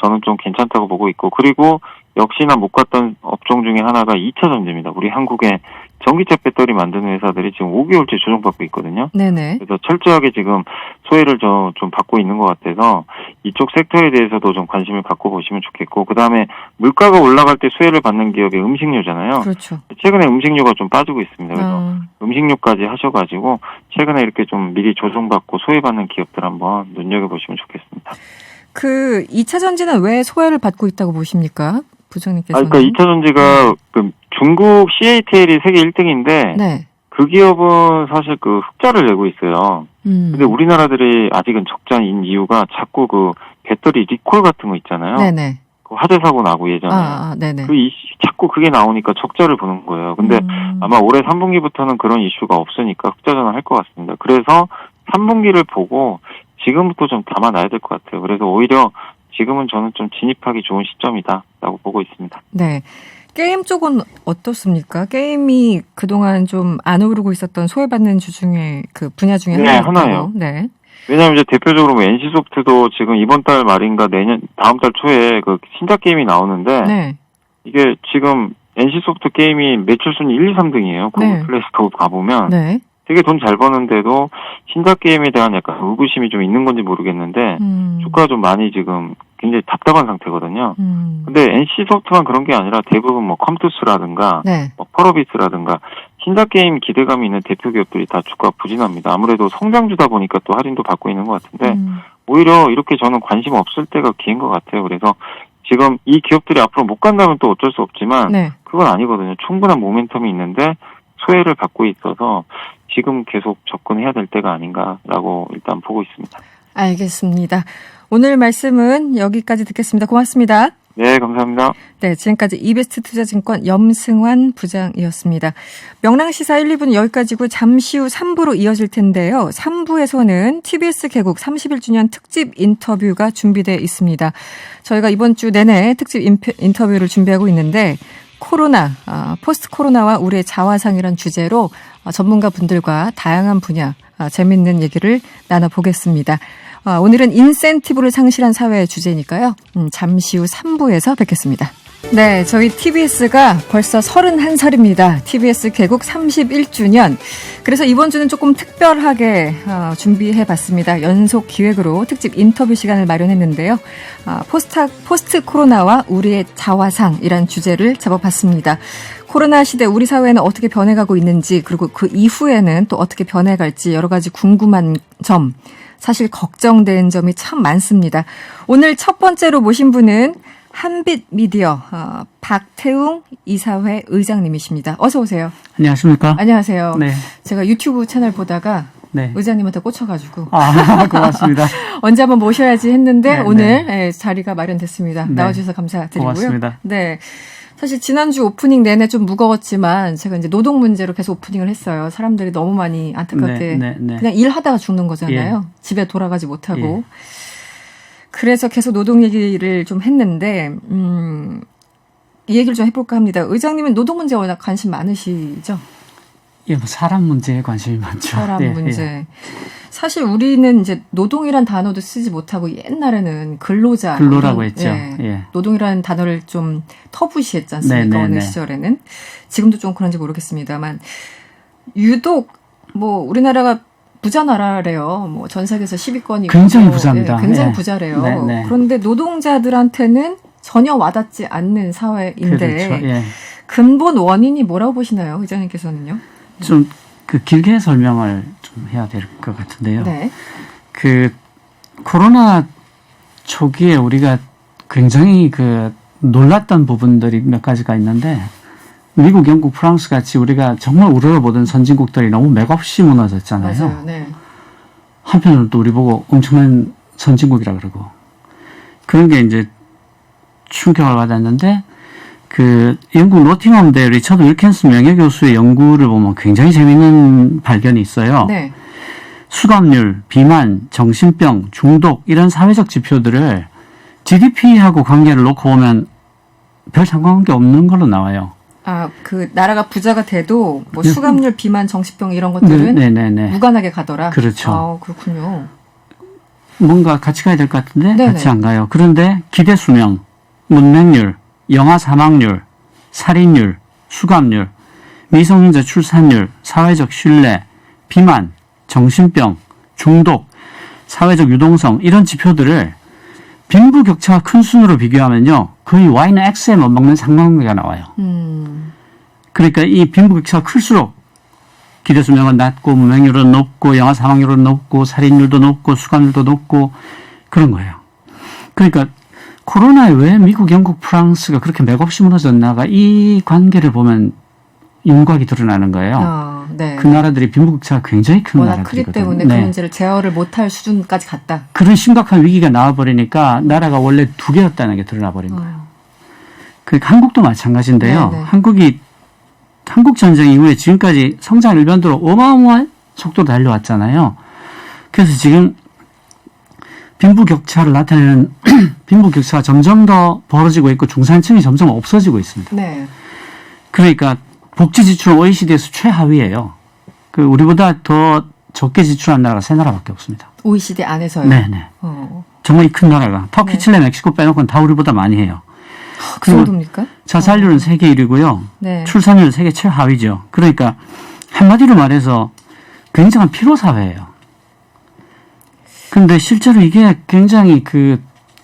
Speaker 5: 저는 좀 괜찮다고 보고 있고 그리고 역시나 못 갔던 업종 중에 하나가 2차 전지입니다. 우리 한국의 전기차 배터리 만드는 회사들이 지금 5개월째 조정받고 있거든요.
Speaker 1: 네네.
Speaker 5: 그래서 철저하게 지금 소외를 좀 받고 있는 것 같아서 이쪽 섹터에 대해서도 좀 관심을 갖고 보시면 좋겠고 그다음에 물가가 올라갈 때 수혜를 받는 기업이 음식료잖아요.
Speaker 1: 그렇죠.
Speaker 5: 최근에 음식료가 좀 빠지고 있습니다. 그래서 음식료까지 하셔가지고 최근에 이렇게 좀 미리 조정받고 소외받는 기업들 한번 눈여겨보시면 좋겠습니다.
Speaker 1: 그 2차 전지는 왜 소외를 받고 있다고 보십니까? 부장님께서는.
Speaker 5: 그러니까 2차 전지가 그 중국 CATL이 세계 1등인데
Speaker 1: 네.
Speaker 5: 그 기업은 사실 그 흑자를 내고 있어요. 근데 우리나라들이 아직은 적자인 이유가 자꾸 그 배터리 리콜 같은 거 있잖아요.
Speaker 1: 네네.
Speaker 5: 그 화재 사고 나고 예전에.
Speaker 1: 네네.
Speaker 5: 자꾸 그게 나오니까 적자를 보는 거예요. 근데 아마 올해 3분기부터는 그런 이슈가 없으니까 흑자 전환할 것 같습니다. 그래서 3분기를 보고 지금부터 좀 담아놔야 될 것 같아요. 그래서 오히려 지금은 저는 좀 진입하기 좋은 시점이다라고 보고 있습니다.
Speaker 1: 네. 게임 쪽은 어떻습니까? 게임이 그동안 좀 안 오르고 있었던 소외받는 주 중에 그 분야 중에
Speaker 5: 하나예요.
Speaker 1: 네.
Speaker 5: 왜냐하면 이제 대표적으로 뭐 NC소프트도 지금 이번 달 말인가 다음 달 초에 그 신작 게임이 나오는데
Speaker 1: 네.
Speaker 5: 이게 지금 NC소프트 게임이 매출 순위 1, 2, 3등이에요. 구글
Speaker 1: 네.
Speaker 5: 플레이스토어 가보면
Speaker 1: 네.
Speaker 5: 되게 돈 잘 버는데도 신작 게임에 대한 약간 의구심이 좀 있는 건지 모르겠는데 주가가 좀 많이 지금 굉장히 답답한 상태거든요. 근데 NC소프트만 그런 게 아니라 대부분 뭐 컴투스라든가
Speaker 1: 네.
Speaker 5: 뭐 펄어비스라든가 신작 게임 기대감이 있는 대표 기업들이 다 주가 부진합니다. 아무래도 성장주다 보니까 또 할인도 받고 있는 것 같은데 오히려 이렇게 저는 관심 없을 때가 기회인 것 같아요. 그래서 지금 이 기업들이 앞으로 못 간다면 또 어쩔 수 없지만
Speaker 1: 네.
Speaker 5: 그건 아니거든요. 충분한 모멘텀이 있는데 소외를 받고 있어서 지금 계속 접근해야 될 때가 아닌가라고 일단 보고 있습니다.
Speaker 1: 알겠습니다. 오늘 말씀은 여기까지 듣겠습니다. 고맙습니다.
Speaker 5: 네, 감사합니다.
Speaker 1: 네, 지금까지 이베스트 투자증권 염승환 부장이었습니다. 명랑시사 1, 2부는 여기까지고 잠시 후 3부로 이어질 텐데요. 3부에서는 TBS 개국 31주년 특집 인터뷰가 준비되어 있습니다. 저희가 이번 주 내내 특집 인터뷰를 준비하고 있는데 코로나, 포스트 코로나와 우리의 자화상이란 주제로 전문가 분들과 다양한 분야 재밌는 얘기를 나눠보겠습니다. 오늘은 인센티브를 상실한 사회의 주제니까요. 잠시 후 3부에서 뵙겠습니다. 네, 저희 TBS가 벌써 31살입니다. TBS 개국 31주년. 그래서 이번 주는 조금 특별하게 준비해봤습니다. 연속 기획으로 특집 인터뷰 시간을 마련했는데요. 포스트 코로나와 우리의 자화상이란 주제를 잡아봤습니다. 코로나 시대 우리 사회는 어떻게 변해가고 있는지 그리고 그 이후에는 또 어떻게 변해갈지 여러 가지 궁금한 점, 사실 걱정된 점이 참 많습니다. 오늘 첫 번째로 모신 분은 한빛미디어 박태웅 이사회 의장님이십니다. 어서 오세요.
Speaker 6: 안녕하십니까?
Speaker 1: 안녕하세요.
Speaker 6: 네.
Speaker 1: 제가 유튜브 채널 보다가
Speaker 6: 네.
Speaker 1: 의장님한테 꽂혀가지고
Speaker 6: 고맙습니다.
Speaker 1: 언제 한번 모셔야지 했는데
Speaker 6: 네,
Speaker 1: 오늘 네, 자리가 마련됐습니다.
Speaker 6: 네.
Speaker 1: 나와주셔서 감사드리고요.
Speaker 6: 고맙습니다.
Speaker 1: 네. 사실 지난주 오프닝 내내 좀 무거웠지만 제가 이제 노동 문제로 계속 오프닝을 했어요. 사람들이 너무 많이 안타깝게
Speaker 6: 네.
Speaker 1: 그냥 일하다가 죽는 거잖아요.
Speaker 6: 예.
Speaker 1: 집에 돌아가지 못하고.
Speaker 6: 예.
Speaker 1: 그래서 계속 노동 얘기를 좀 했는데 이 얘기를 좀 해볼까 합니다. 의장님은 노동 문제에 워낙 관심 많으시죠?
Speaker 6: 예, 뭐 사람 문제에 관심이 많죠.
Speaker 1: 사람
Speaker 6: 예,
Speaker 1: 문제.
Speaker 6: 예.
Speaker 1: 사실 우리는 이제 노동이란 단어도 쓰지 못하고 옛날에는 근로자.
Speaker 6: 근로라고 했죠. 예.
Speaker 1: 노동이라는 단어를 좀 터부시했지 않습니까?
Speaker 6: 네, 네,
Speaker 1: 어느
Speaker 6: 네.
Speaker 1: 시절에는. 지금도 좀 그런지 모르겠습니다만 유독 뭐 우리나라가 부자 나라래요. 뭐 전 세계에서 10위권이고
Speaker 6: 굉장히 부자입니다.
Speaker 1: 굉장히
Speaker 6: 예.
Speaker 1: 부자래요.
Speaker 6: 네, 네.
Speaker 1: 그런데 노동자들한테는 전혀 와닿지 않는 사회인데
Speaker 6: 그렇죠. 예.
Speaker 1: 근본 원인이 뭐라고 보시나요, 의장님께서는요?
Speaker 6: 좀 그 길게 설명을 좀 해야 될 것 같은데요.
Speaker 1: 네.
Speaker 6: 그 코로나 초기에 우리가 굉장히 그 놀랐던 부분들이 몇 가지가 있는데 미국, 영국, 프랑스 같이 우리가 정말 우러러보던 선진국들이 너무 맥없이 무너졌잖아요.
Speaker 1: 맞아요. 네.
Speaker 6: 한편으로는 또 우리 보고 엄청난 선진국이라 그러고 그런 게 이제 충격을 받았는데 그 영국 노팅엄대 리처드 윌킨스 명예교수의 연구를 보면 굉장히 재미있는 발견이 있어요.
Speaker 1: 네.
Speaker 6: 수감률, 비만, 정신병, 중독 이런 사회적 지표들을 GDP하고 관계를 놓고 보면 별 상관관계 없는 걸로 나와요.
Speaker 1: 그 나라가 부자가 돼도 뭐 수감률, 비만, 정신병 이런 것들은
Speaker 6: 네네네.
Speaker 1: 무관하게 가더라.
Speaker 6: 그렇죠.
Speaker 1: 그렇군요.
Speaker 6: 뭔가 같이 가야 될 것 같은데
Speaker 1: 네네.
Speaker 6: 같이 안 가요. 그런데 기대 수명, 문맹률, 영아 사망률, 살인율, 수감률, 미성년자 출산율, 사회적 신뢰, 비만, 정신병, 중독, 사회적 유동성 이런 지표들을 빈부격차가 큰 순으로 비교하면요. 거의 Y는 X에 못 먹는 상관관계가 나와요. 그러니까 이 빈부격차가 클수록 기대 수명은 낮고 문맹률은 높고 영아 사망률은 높고 살인율도 높고 수감률도 높고 그런 거예요. 그러니까 코로나에 왜 미국, 영국, 프랑스가 그렇게 맥없이 무너졌나가 이 관계를 보면 윤곽이 드러나는 거예요.
Speaker 1: 네.
Speaker 6: 그 나라들이 빈부격차가 굉장히 큰
Speaker 1: 워낙 크기
Speaker 6: 나라들이거든요.
Speaker 1: 때문에 그 문제를 제어를 못할 수준까지 갔다.
Speaker 6: 그런 심각한 위기가 나와버리니까 나라가 원래 두 개였다는 게 드러나버린 거예요. 그러니까 한국도 마찬가지인데요.
Speaker 1: 네네.
Speaker 6: 한국 전쟁 이후에 지금까지 성장 일변도로 어마어마한 속도로 달려왔잖아요. 그래서 지금 빈부격차를 나타내는 빈부격차가 점점 더 벌어지고 있고 중산층이 점점 없어지고 있습니다.
Speaker 1: 네.
Speaker 6: 그러니까 복지 지출은 OECD에서 최하위예요. 그 우리보다 더 적게 지출한 나라가 세 나라밖에 없습니다.
Speaker 1: OECD 안에서요.
Speaker 6: 네네. 정말 큰 나라가 터키,
Speaker 1: 네.
Speaker 6: 칠레, 멕시코 빼놓고는 다 우리보다 많이 해요.
Speaker 1: 그 정도입니까?
Speaker 6: 자살률은 세계 1위고요.
Speaker 1: 네.
Speaker 6: 출산율은 세계 최하위죠. 그러니까 한마디로 말해서 굉장한 피로사회예요. 근데 실제로 이게 굉장히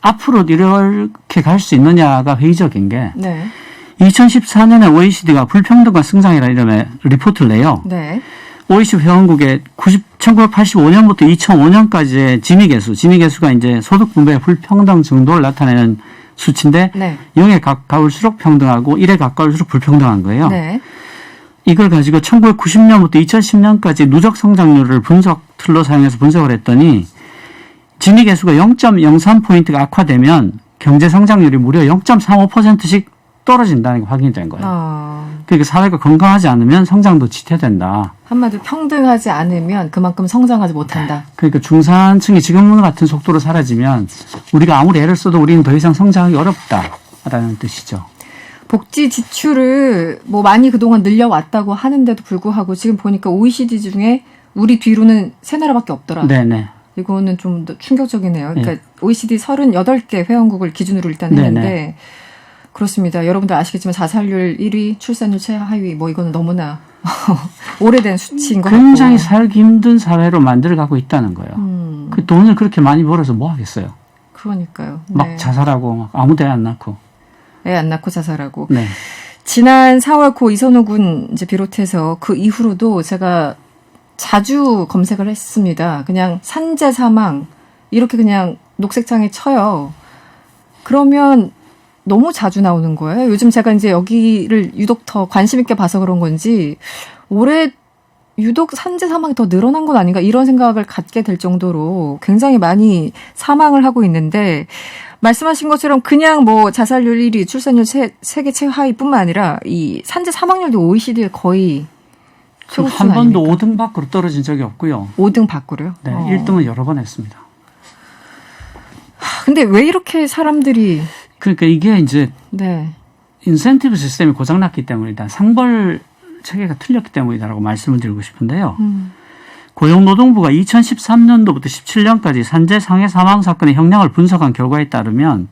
Speaker 6: 앞으로 이렇게 갈 수 있느냐가 회의적인 게
Speaker 1: 네.
Speaker 6: 2014년에 OECD가 불평등과 성장이라는 이름의 리포트를 내요.
Speaker 1: 네.
Speaker 6: OECD 회원국의 1985년부터 2005년까지의 지미계수가 이제 소득 분배의 불평등 정도를 나타내는 수치인데
Speaker 1: 네.
Speaker 6: 0에 가까울수록 평등하고 1에 가까울수록 불평등한 거예요.
Speaker 1: 네.
Speaker 6: 이걸 가지고 1990년부터 2010년까지 누적 성장률을 분석 틀로 사용해서 분석을 했더니 지미계수가 0.03포인트가 악화되면 경제 성장률이 무려 0.35%씩 떨어진다는 게 확인이 된 거예요. 그러니까 사회가 건강하지 않으면 성장도 지체된다.
Speaker 1: 한마디로 평등하지 않으면 그만큼 성장하지 못한다.
Speaker 6: 그러니까 중산층이 지금 같은 속도로 사라지면 우리가 아무리 애를 써도 우리는 더 이상 성장하기 어렵다라는 뜻이죠.
Speaker 1: 복지 지출을 뭐 많이 그동안 늘려왔다고 하는데도 불구하고 지금 보니까 OECD 중에 우리 뒤로는 세 나라밖에 없더라.
Speaker 6: 네네.
Speaker 1: 이거는 좀 더 충격적이네요. 그러니까
Speaker 6: 네.
Speaker 1: OECD 38개 회원국을 기준으로 일단
Speaker 6: 네네.
Speaker 1: 했는데 그렇습니다. 여러분들 아시겠지만 자살률 1위, 출산율 최하위 뭐 이거는 너무나 오래된 수치인 것
Speaker 6: 굉장히
Speaker 1: 같고.
Speaker 6: 살기 힘든 사회로 만들어가고 있다는 거예요. 그 돈을 그렇게 많이 벌어서 뭐 하겠어요.
Speaker 1: 그러니까요.
Speaker 6: 막
Speaker 1: 네.
Speaker 6: 자살하고 막 아무 데 안 낳고.
Speaker 1: 애 안 낳고 자살하고.
Speaker 6: 네.
Speaker 1: 지난 4월 고 이선호 군 이제 비롯해서 그 이후로도 제가 자주 검색을 했습니다. 그냥 산재 사망 이렇게 그냥 녹색창에 쳐요. 그러면 너무 자주 나오는 거예요. 요즘 제가 이제 여기를 유독 더 관심 있게 봐서 그런 건지 올해 유독 산재 사망이 더 늘어난 건 아닌가 이런 생각을 갖게 될 정도로 굉장히 많이 사망을 하고 있는데 말씀하신 것처럼 그냥 뭐 자살률 1위, 출산율 세계 최하위뿐만 아니라 이 산재 사망률도 OECD에 거의 최고 수준
Speaker 6: 한 번도
Speaker 1: 아닙니까?
Speaker 6: 5등 밖으로 떨어진 적이 없고요.
Speaker 1: 5등 밖으로요?
Speaker 6: 네, 1등은 여러 번 했습니다.
Speaker 1: 근데 왜 이렇게 사람들이
Speaker 6: 그러니까 이게 이제
Speaker 1: 네.
Speaker 6: 인센티브 시스템이 고장났기 때문이다. 상벌 체계가 틀렸기 때문이다라고 말씀을 드리고 싶은데요. 고용노동부가 2013년도부터 17년까지 산재 상해 사망 사건의 형량을 분석한 결과에 따르면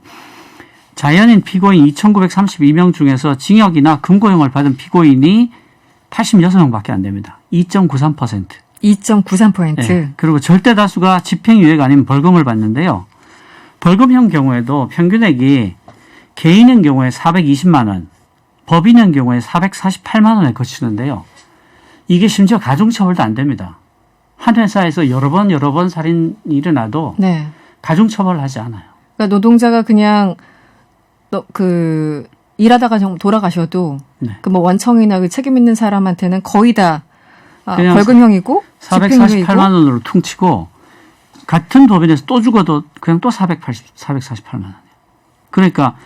Speaker 6: 자연인 피고인 2,932명 중에서 징역이나 금고형을 받은 피고인이 86명밖에 안 됩니다. 2.93%.
Speaker 1: 2.93%.
Speaker 6: 네. 그리고 절대 다수가 집행유예가 아니면 벌금을 받는데요. 벌금형 경우에도 평균액이 개인인 경우에 420만 원, 법인인 경우에 448만 원에 거치는데요. 이게 심지어 가중처벌도 안 됩니다. 한 회사에서 여러 번 살인이 일어나도
Speaker 1: 네.
Speaker 6: 가중처벌을 하지 않아요.
Speaker 1: 그러니까 노동자가 그냥 일하다가 좀 돌아가셔도
Speaker 6: 네.
Speaker 1: 그 뭐 원청이나 그 책임 있는 사람한테는 거의 다
Speaker 6: 그냥
Speaker 1: 벌금형이고
Speaker 6: 448만 원으로 퉁치고 같은 법인에서 또 죽어도 그냥 또 448만 원이에요. 그러니까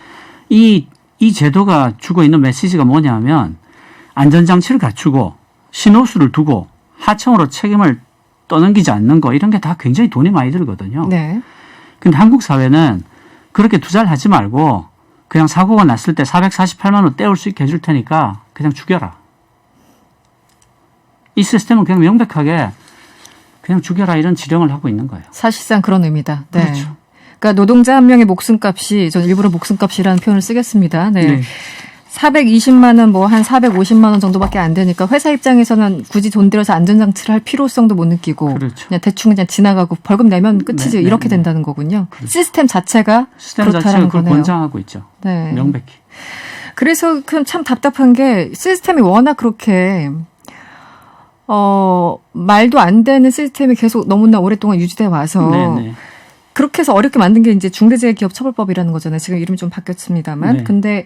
Speaker 6: 이 제도가 주고 있는 메시지가 뭐냐면 안전장치를 갖추고 신호수를 두고 하청으로 책임을 떠넘기지 않는 거 이런 게 다 굉장히 돈이 많이 들거든요.
Speaker 1: 네.
Speaker 6: 근데 한국 사회는 그렇게 투자를 하지 말고 그냥 사고가 났을 때 448만 원 떼올 수 있게 해줄 테니까 그냥 죽여라. 이 시스템은 그냥 명백하게 그냥 죽여라 이런 지령을 하고 있는 거예요.
Speaker 1: 사실상 그런 의미다. 네.
Speaker 6: 그렇죠.
Speaker 1: 그러니까 노동자 한 명의 목숨값이 전 일부러 목숨값이라는 표현을 쓰겠습니다. 네.
Speaker 6: 네.
Speaker 1: 420만 원, 뭐 한 450만 원 정도밖에 안 되니까 회사 입장에서는 굳이 돈 들여서 안전장치를 할 필요성도 못 느끼고
Speaker 6: 그렇죠.
Speaker 1: 그냥 대충 그냥 지나가고 벌금 내면 끝이지
Speaker 6: 네,
Speaker 1: 이렇게
Speaker 6: 네,
Speaker 1: 된다는 거군요. 시스템 자체가
Speaker 6: 시스템
Speaker 1: 그렇다는
Speaker 6: 자체가 그걸
Speaker 1: 거네요.
Speaker 6: 권장하고 있죠.
Speaker 1: 네.
Speaker 6: 명백히.
Speaker 1: 그래서 그럼 참 답답한 게 시스템이 워낙 그렇게 말도 안 되는 시스템이 계속 너무나 오랫동안 유지돼 와서
Speaker 6: 네네.
Speaker 1: 그렇게 해서 어렵게 만든 게 이제 중대재해기업처벌법이라는 거잖아요. 지금 이름이 좀 바뀌었습니다만.
Speaker 6: 네.
Speaker 1: 근데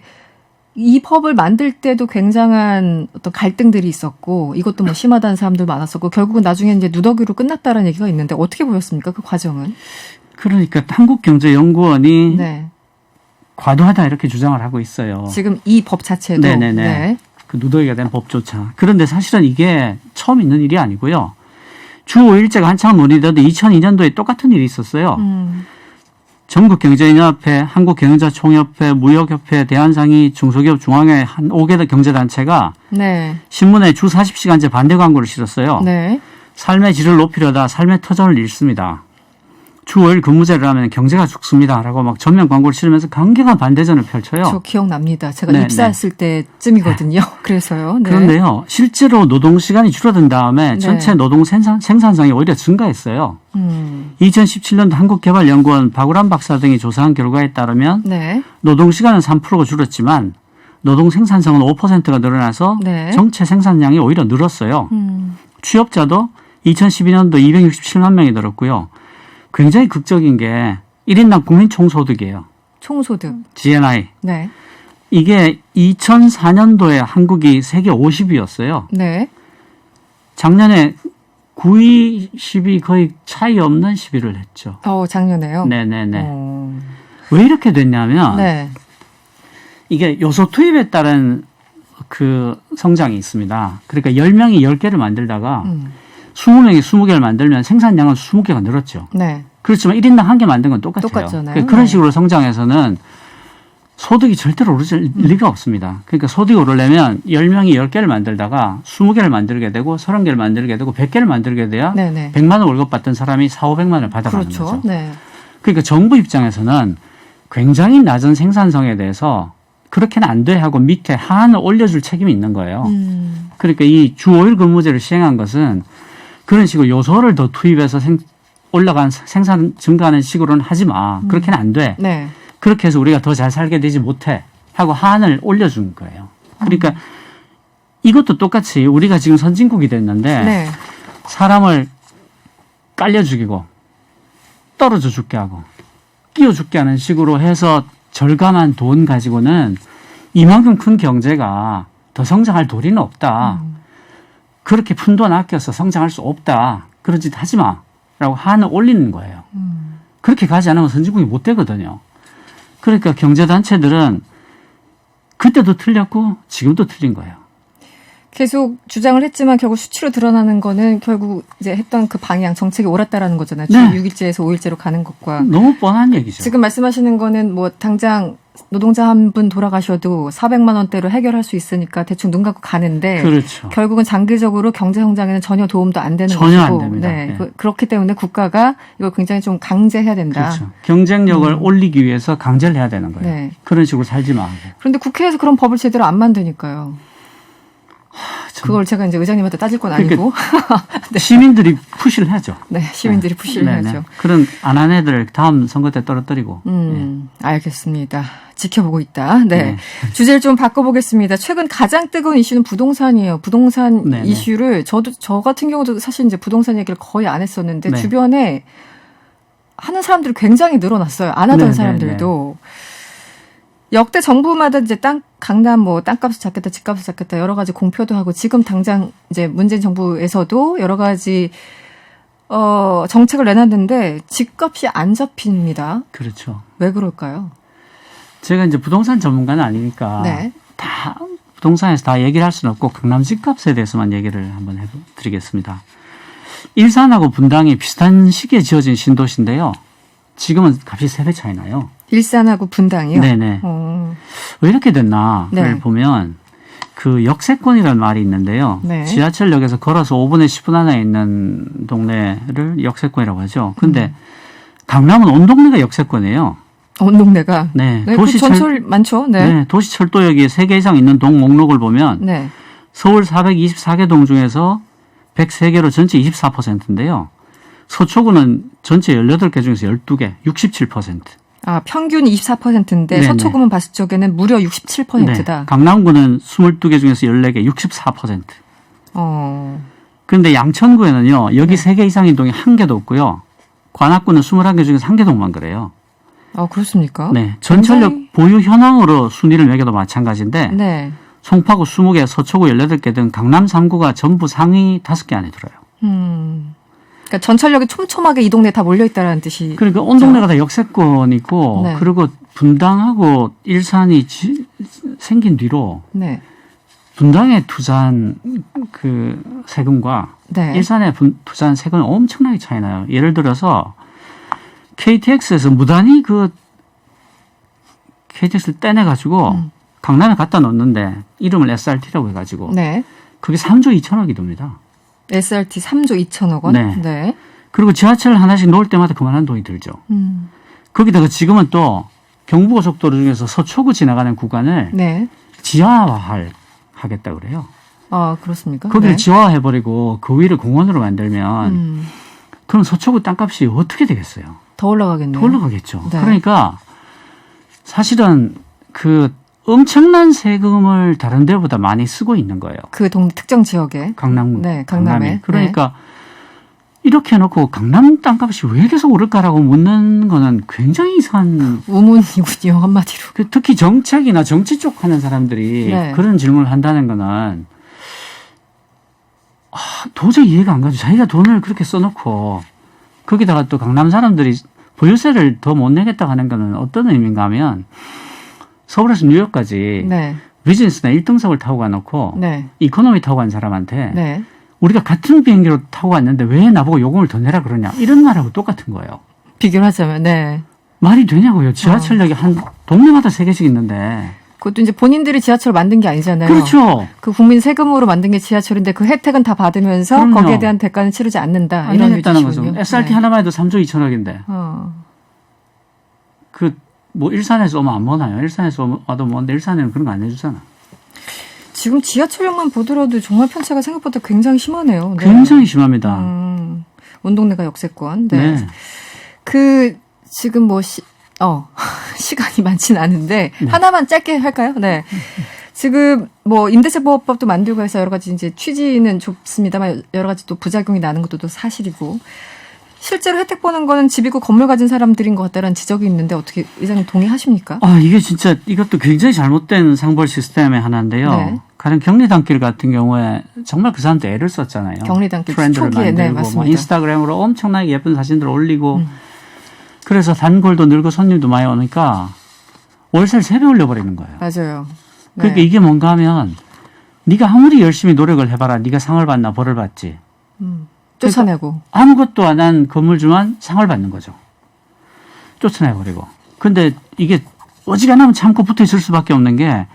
Speaker 1: 이 법을 만들 때도 굉장한 어떤 갈등들이 있었고 이것도 뭐 심하다는 사람들 많았었고 결국은 나중에 이제 누더기로 끝났다라는 얘기가 있는데 어떻게 보였습니까? 그 과정은?
Speaker 6: 그러니까 한국경제연구원이
Speaker 1: 네.
Speaker 6: 과도하다 이렇게 주장을 하고 있어요.
Speaker 1: 지금 이 법 자체도.
Speaker 6: 네네네.
Speaker 1: 네.
Speaker 6: 그 누더기가 된 법조차. 그런데 사실은 이게 처음 있는 일이 아니고요. 주 5일제가 한창 논의되던 2002년도에 똑같은 일이 있었어요. 전국경제인협회, 한국경영자총협회, 무역협회, 대한상의, 중소기업 중앙회 한 5개 경제단체가
Speaker 1: 네.
Speaker 6: 신문에 주 40시간제 반대 광고를 실었어요.
Speaker 1: 네.
Speaker 6: 삶의 질을 높이려다 삶의 터전을 잃습니다. 주 5일 근무제를 하면 경제가 죽습니다. 라고 막 전면 광고를 실으면서 강경한 반대전을 펼쳐요.
Speaker 1: 저 기억납니다. 제가
Speaker 6: 네,
Speaker 1: 입사했을 때쯤이거든요. 그래서요. 네.
Speaker 6: 그런데요, 실제로 노동시간이 줄어든 다음에 전체 노동 생산성이 오히려 증가했어요. 2017년도 한국개발연구원 박우람 박사 등이 조사한 결과에 따르면
Speaker 1: 네.
Speaker 6: 노동시간은 3%가 줄었지만 노동 생산성은 5%가 늘어나서
Speaker 1: 네.
Speaker 6: 정체 생산량이 오히려 늘었어요. 취업자도 2012년도 267만 명이 늘었고요. 굉장히 극적인 게 1인당 국민 총소득이에요.
Speaker 1: 총소득.
Speaker 6: GNI.
Speaker 1: 네.
Speaker 6: 이게 2004년도에 한국이 세계 50위였어요.
Speaker 1: 네.
Speaker 6: 작년에 9위, 10위 거의 차이 없는 10위를 했죠.
Speaker 1: 작년에요?
Speaker 6: 네네네. 왜 이렇게 됐냐면
Speaker 1: 네.
Speaker 6: 이게 요소 투입에 따른 그 성장이 있습니다. 그러니까 10명이 10개를 만들다가 20명이 20개를 만들면 생산량은 20개가 늘었죠.
Speaker 1: 네.
Speaker 6: 그렇지만 1인당 1개 만든 건 똑같아요.
Speaker 1: 똑같잖아요.
Speaker 6: 그런
Speaker 1: 네.
Speaker 6: 식으로 성장해서는 소득이 절대로 오를 리가 없습니다. 그러니까 소득이 오르려면 10명이 10개를 만들다가 20개를 만들게 되고 30개를 만들게 되고 100개를 만들게 돼야
Speaker 1: 네네.
Speaker 6: 100만 원 월급 받던 사람이 4, 500만 원을 받아가는
Speaker 1: 그렇죠.
Speaker 6: 거죠.
Speaker 1: 네.
Speaker 6: 그러니까 정부 입장에서는 굉장히 낮은 생산성에 대해서 그렇게는 안 돼 하고 밑에 하한을 올려줄 책임이 있는 거예요. 그러니까 이 주 5일 근무제를 시행한 것은 그런 식으로 요소를 더 투입해서 올라간 생산 증가하는 식으로는 하지 마. 그렇게는 안 돼.
Speaker 1: 네.
Speaker 6: 그렇게 해서 우리가 더 잘 살게 되지 못해 하고 하한을 올려준 거예요. 그러니까 이것도 똑같이 우리가 지금 선진국이 됐는데
Speaker 1: 네.
Speaker 6: 사람을 깔려 죽이고 떨어져 죽게 하고 끼워 죽게 하는 식으로 해서 절감한 돈 가지고는 이만큼 큰 경제가 더 성장할 도리는 없다. 그렇게 푼 돈 아껴서 성장할 수 없다. 그런 짓 하지 마. 라고 하한을 올리는 거예요. 그렇게 가지 않으면 선진국이 못 되거든요. 그러니까 경제단체들은 그때도 틀렸고 지금도 틀린 거예요.
Speaker 1: 계속 주장을 했지만 결국 수치로 드러나는 거는 결국 이제 했던 그 방향 정책이 옳았다라는 거잖아요. 주
Speaker 6: 네.
Speaker 1: 6일제에서 5일제로 가는 것과
Speaker 6: 너무 뻔한 얘기죠.
Speaker 1: 지금 말씀하시는 거는 뭐 당장 노동자 한 분 돌아가셔도 400만 원대로 해결할 수 있으니까 대충 눈 감고 가는데
Speaker 6: 그렇죠.
Speaker 1: 결국은 장기적으로 경제 성장에는 전혀 도움도 안 되는
Speaker 6: 전혀
Speaker 1: 것이고
Speaker 6: 안 됩니다.
Speaker 1: 네.
Speaker 6: 네.
Speaker 1: 그렇기 때문에 국가가 이걸 굉장히 좀 강제해야 된다.
Speaker 6: 그렇죠. 경쟁력을 올리기 위해서 강제를 해야 되는 거예요.
Speaker 1: 네.
Speaker 6: 그런 식으로 살지 마.
Speaker 1: 그런데 국회에서 그런 법을 제대로 안 만드니까요. 그걸 제가 이제 의장님한테 따질 건 아니고
Speaker 6: 네. 시민들이 푸시를 하죠.
Speaker 1: 네, 시민들이 푸시를
Speaker 6: 네네.
Speaker 1: 해야죠.
Speaker 6: 그런 안 한 애들 다음 선거 때 떨어뜨리고.
Speaker 1: 알겠습니다. 지켜보고 있다. 네.
Speaker 6: 네.
Speaker 1: 주제를 좀 바꿔보겠습니다. 최근 가장 뜨거운 이슈는 부동산이에요. 부동산
Speaker 6: 네네.
Speaker 1: 이슈를 저 같은 경우도 사실 이제 부동산 얘기를 거의 안 했었는데
Speaker 6: 네.
Speaker 1: 주변에 하는 사람들이 굉장히 늘어났어요. 안 하던
Speaker 6: 네네네.
Speaker 1: 사람들도. 역대 정부마다 이제 강남 뭐 땅값을 잡겠다, 집값을 잡겠다 여러 가지 공표도 하고 지금 당장 이제 문재인 정부에서도 여러 가지 정책을 내놨는데 집값이 안 잡힙니다.
Speaker 6: 그렇죠.
Speaker 1: 왜 그럴까요?
Speaker 6: 제가 이제 부동산 전문가는 아니니까
Speaker 1: 네.
Speaker 6: 다 부동산에서 다 얘기를 할 수는 없고 강남 집값에 대해서만 얘기를 한번 해드리겠습니다. 일산하고 분당이 비슷한 시기에 지어진 신도시인데요. 지금은 값이 3배 차이 나요.
Speaker 1: 일산하고 분당이요?
Speaker 6: 네네. 왜 이렇게 됐나를
Speaker 1: 네.
Speaker 6: 보면 그 역세권이라는 말이 있는데요.
Speaker 1: 네.
Speaker 6: 지하철역에서 걸어서 5분에 10분 안에 있는 동네를 역세권이라고 하죠. 근데 강남은 온 동네가 역세권이에요.
Speaker 1: 온 동네가.
Speaker 6: 네.
Speaker 1: 네, 그 전철 많죠. 네.
Speaker 6: 네. 도시철도역이 3개 이상 있는 동 목록을 보면
Speaker 1: 네.
Speaker 6: 서울 424개 동 중에서 103개로 전체 24%인데요. 서초구는 전체 18개 중에서 12개, 67%.
Speaker 1: 아, 평균 24%인데
Speaker 6: 네네.
Speaker 1: 서초구만 봤을 적에는 무려 67%다.
Speaker 6: 네. 강남구는 22개 중에서 14개, 64%. 그런데 양천구에는요. 여기 3개 이상인 동이 1개도 없고요. 관악구는 21개 중에서 1개 동만 그래요.
Speaker 1: 아, 그렇습니까?
Speaker 6: 네. 전철역
Speaker 1: 굉장히-
Speaker 6: 보유 현황으로 순위를 매겨도 마찬가지인데
Speaker 1: 네.
Speaker 6: 송파구 20개, 서초구 18개 등 강남 3구가 전부 상위 5개 안에 들어요.
Speaker 1: 그러니까 전철역이 촘촘하게 이 동네에 다 몰려 있다라는 뜻이.
Speaker 6: 그러니까 온 동네가 다 역세권이고
Speaker 1: 네.
Speaker 6: 그리고 분당하고 일산이 생긴 뒤로
Speaker 1: 네.
Speaker 6: 분당에 투자한 그 세금과
Speaker 1: 네.
Speaker 6: 일산에 투자한 세금이 엄청나게 차이 나요. 예를 들어서 KTX에서 무단히 그 KTX를 떼내가지고 강남에 갖다 놓는데 이름을 SRT라고 해가지고
Speaker 1: 네.
Speaker 6: 그게 3조 2천억이 됩니다.
Speaker 1: SRT 3조 2천억 원.
Speaker 6: 네.
Speaker 1: 네.
Speaker 6: 그리고 지하철 하나씩 놓을 때마다 그만한 돈이 들죠. 거기다가 지금은 또 경부고속도로 중에서 서초구 지나가는 구간을
Speaker 1: 네.
Speaker 6: 지하화하겠다 그래요.
Speaker 1: 아, 그렇습니까?
Speaker 6: 거기를
Speaker 1: 네.
Speaker 6: 지하화해버리고 그 위를 공원으로 만들면 그럼 서초구 땅값이 어떻게 되겠어요?
Speaker 1: 더 올라가겠네요.
Speaker 6: 더 올라가겠죠.
Speaker 1: 네.
Speaker 6: 그러니까 사실은 그 엄청난 세금을 다른 데보다 많이 쓰고 있는 거예요.
Speaker 1: 그 특정 지역에.
Speaker 6: 강남,
Speaker 1: 네, 강남에.
Speaker 6: 그러니까 이렇게 해놓고 강남 땅값이 왜 계속 오를까라고 묻는 거는 굉장히 이상한.
Speaker 1: 우문이군요, 한마디로.
Speaker 6: 특히 정책이나 정치 쪽 하는 사람들이
Speaker 1: 네.
Speaker 6: 그런 질문을 한다는 거는 도저히 이해가 안 가죠. 자기가 돈을 그렇게 써놓고 거기다가 또 강남 사람들이 보유세를 더 못 내겠다고 하는 거는 어떤 의미인가 하면 서울에서 뉴욕까지
Speaker 1: 네.
Speaker 6: 비즈니스나 1등석을 타고 가놓고
Speaker 1: 네.
Speaker 6: 이코노미 타고 간 사람한테
Speaker 1: 네.
Speaker 6: 우리가 같은 비행기로 타고 왔는데 왜 나보고 요금을 더 내라 그러냐 이런 말하고 똑같은 거예요.
Speaker 1: 비교를 하자면, 네.
Speaker 6: 말이 되냐고요. 지하철역이 한 동네마다 3개씩 있는데.
Speaker 1: 그것도 이제 본인들이 지하철을 만든 게 아니잖아요.
Speaker 6: 그렇죠.
Speaker 1: 그 국민 세금으로 만든 게 지하철인데 그 혜택은 다 받으면서
Speaker 6: 그럼요.
Speaker 1: 거기에 대한 대가는 치르지 않는다.
Speaker 6: 안
Speaker 1: 이런
Speaker 6: 되겠다는 거죠.
Speaker 1: 위치군요.
Speaker 6: SRT
Speaker 1: 네.
Speaker 6: 하나만 해도 3조 2천억인데. 뭐 일산에서 오면 안 모나요. 일산에서 와도 모는데 일산에는 그런 거 안 해주잖아.
Speaker 1: 지금 지하철역만 보더라도 정말 편차가 생각보다 굉장히 심하네요. 네.
Speaker 6: 굉장히 심합니다.
Speaker 1: 온 동네가 역세권. 네.
Speaker 6: 네.
Speaker 1: 그 지금 뭐 시간이 많진 않은데
Speaker 6: 네.
Speaker 1: 하나만 짧게 할까요? 네. 지금 뭐 임대차보호법도 만들고 해서 여러 가지 이제 취지는 좋습니다만 여러 가지 또 부작용이 나는 것도 또 사실이고 실제로 혜택 보는 거는 집이고 건물 가진 사람들인 것 같다라는 지적이 있는데 어떻게 의장님 동의하십니까?
Speaker 6: 이게 진짜 이것도 굉장히 잘못된 상벌 시스템의 하나인데요.
Speaker 1: 네.
Speaker 6: 가령 경리단길 같은 경우에 정말 그 사람도 애를 썼잖아요.
Speaker 1: 경리단길
Speaker 6: 트렌드를
Speaker 1: 초기에, 네,
Speaker 6: 만들고
Speaker 1: 맞습니다.
Speaker 6: 뭐 인스타그램으로 엄청나게 예쁜 사진들 올리고 그래서 단골도 늘고 손님도 많이 오니까 월세를 3배 올려버리는 거예요.
Speaker 1: 맞아요. 네.
Speaker 6: 그러니까 이게 뭔가 하면 네가 아무리 열심히 노력을 해봐라. 네가 상을 받나 벌을 받지.
Speaker 1: 쫓아내고.
Speaker 6: 아무것도 안 한 건물주만 상을 받는 거죠. 쫓아내버리고. 근데 이게 어지간하면 참고 붙어 있을 수밖에 없는 게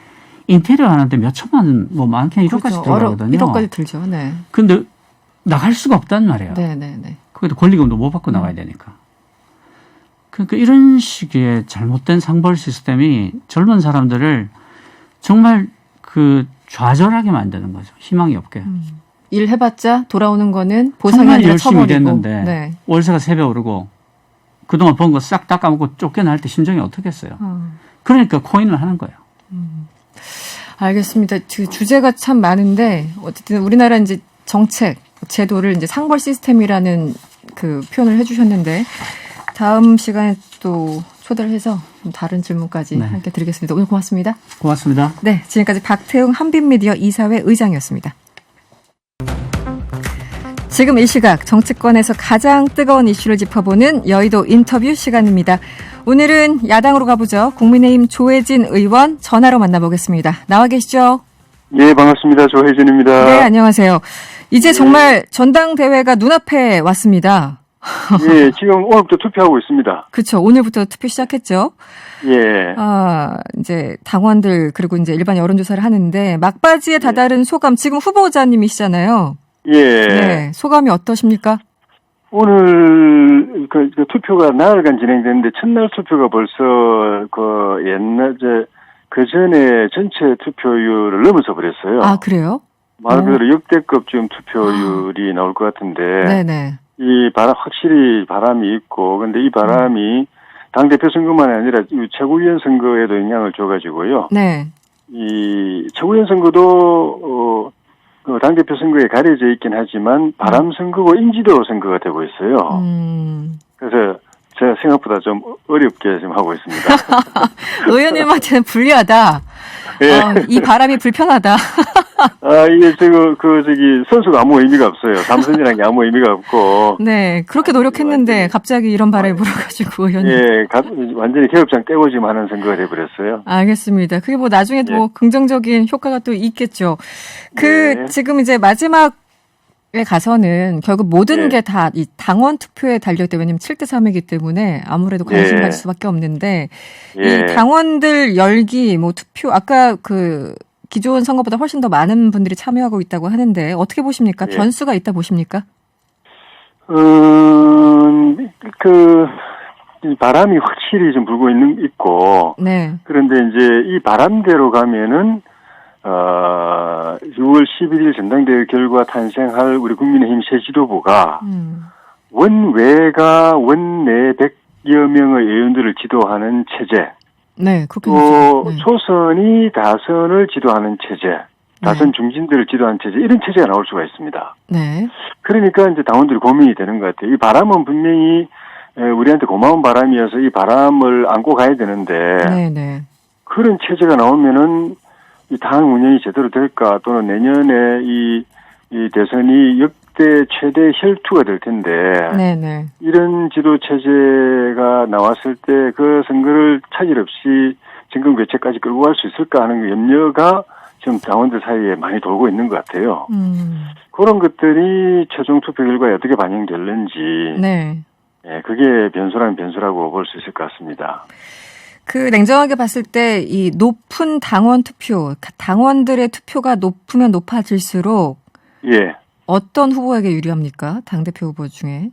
Speaker 6: 인테리어 하는데 몇 천만 뭐 많게는 1억까지
Speaker 1: 그렇죠.
Speaker 6: 들어가거든요.
Speaker 1: 1억까지 들죠. 네.
Speaker 6: 근데 나갈 수가 없단 말이에요.
Speaker 1: 네, 네, 네.
Speaker 6: 거기다 권리금도 못 받고 나가야 되니까. 그러니까 이런 식의 잘못된 상벌 시스템이 젊은 사람들을 정말 그 좌절하게 만드는 거죠. 희망이 없게.
Speaker 1: 일 해봤자 돌아오는 거는 보상이
Speaker 6: 정말
Speaker 1: 아니라
Speaker 6: 열심히
Speaker 1: 처벌이고.
Speaker 6: 일했는데
Speaker 1: 네.
Speaker 6: 월세가 3배 오르고 그동안 번 거 싹 닦아먹고 쫓겨날 때 심정이 어떻겠어요. 그러니까 코인을 하는 거예요.
Speaker 1: 알겠습니다. 그 주제가 참 많은데 어쨌든 우리나라 이제 정책 제도를 이제 상벌 시스템이라는 그 표현을 해주셨는데 다음 시간에 또 초대를 해서 좀 다른 질문까지
Speaker 6: 네.
Speaker 1: 함께 드리겠습니다. 오늘 고맙습니다.
Speaker 6: 고맙습니다.
Speaker 1: 네, 지금까지 박태웅 한빛미디어 이사회 의장이었습니다. 지금 이 시각 정치권에서 가장 뜨거운 이슈를 짚어보는 여의도 인터뷰 시간입니다. 오늘은 야당으로 가보죠. 국민의힘 조혜진 의원 전화로 만나보겠습니다. 나와 계시죠?
Speaker 7: 네, 반갑습니다. 조혜진입니다.
Speaker 1: 네, 안녕하세요. 이제 정말 전당대회가 눈앞에 왔습니다.
Speaker 7: 예, 지금 오늘부터 투표하고 있습니다.
Speaker 1: 그렇죠. 오늘부터 투표 시작했죠.
Speaker 7: 예.
Speaker 1: 이제 당원들 그리고 이제 일반 여론조사를 하는데 막바지에 다다른 소감. 지금 후보자님이시잖아요.
Speaker 7: 예.
Speaker 1: 네, 소감이 어떠십니까?
Speaker 7: 오늘 그 투표가 나흘간 진행됐는데 첫날 투표가 벌써 그 전에 전체 투표율을 넘어서 버렸어요.
Speaker 1: 아, 그래요?
Speaker 7: 말 그대로 역대급 지금 투표율이 나올 것 같은데.
Speaker 1: 네네.
Speaker 7: 이 확실히 바람이 있고, 근데 이 바람이 당대표 선거만이 아니라 최고위원 선거에도 영향을 줘가지고요.
Speaker 1: 네.
Speaker 7: 이 최고위원 선거도 당대표 선거에 가려져 있긴 하지만 바람 선거고 인지도 선거가 되고 있어요. 그래서 제가 생각보다 좀 어렵게 지금 하고 있습니다.
Speaker 1: 의원님한테는 불리하다.
Speaker 7: 예.
Speaker 1: 이 바람이 불편하다.
Speaker 7: 이게 선수가 아무 의미가 없어요. 삼선이라는 게 아무 의미가 없고.
Speaker 1: 네, 그렇게 노력했는데 갑자기 이런 바람이 불어가지고 의원님.
Speaker 7: 예, 완전히 개업장 떼고 지금 하는 선거가 돼버렸어요.
Speaker 1: 알겠습니다. 그게 뭐 나중에도
Speaker 7: 예.
Speaker 1: 긍정적인 효과가 또 있겠죠.
Speaker 7: 예.
Speaker 1: 지금 이제 마지막에 가서는 결국 모든
Speaker 7: 예.
Speaker 1: 게 다 이 당원 투표에 달려있대. 왜냐면 7대3이기 때문에 아무래도 관심
Speaker 7: 예.
Speaker 1: 가질 수밖에 없는데
Speaker 7: 예.
Speaker 1: 이 당원들 열기, 뭐 투표, 아까 기존 선거보다 훨씬 더 많은 분들이 참여하고 있다고 하는데 어떻게 보십니까?
Speaker 7: 예.
Speaker 1: 변수가 있다 보십니까?
Speaker 7: 이 바람이 확실히 좀 불고 있고.
Speaker 1: 네.
Speaker 7: 그런데 이제 이 바람대로 가면은 6월 11일 전당대회 결과 탄생할 우리 국민의힘 새 지도부가 원외가 원내 100여 명의 의원들을 지도하는 체제,
Speaker 1: 네, 그렇게
Speaker 7: 또
Speaker 1: 되죠. 네.
Speaker 7: 초선이 다선을 지도하는 체제, 다선 중진들을 지도하는 체제, 이런 체제가 나올 수가 있습니다.
Speaker 1: 네.
Speaker 7: 그러니까 이제 당원들이 고민이 되는 것 같아요. 이 바람은 분명히 우리한테 고마운 바람이어서 이 바람을 안고 가야 되는데,
Speaker 1: 네.
Speaker 7: 그런 체제가 나오면은 이 당 운영이 제대로 될까, 또는 내년에 이 대선이 역대 최대 혈투가 될 텐데,
Speaker 1: 네.
Speaker 7: 이런 지도 체제가 나왔을 때 그 선거를 차질 없이 정권 교체까지 끌고 갈 수 있을까 하는 염려가 지금 당원들 사이에 많이 돌고 있는 것 같아요. 그런 것들이 최종 투표 결과에 어떻게 반영될는지,
Speaker 1: 네.
Speaker 7: 예, 그게 변수라면 변수라고 볼 수 있을 것 같습니다.
Speaker 1: 냉정하게 봤을 때 이 높은 당원 투표, 당원들의 투표가 높으면 높아질수록
Speaker 7: 예.
Speaker 1: 어떤 후보에게 유리합니까? 당대표 후보 중에?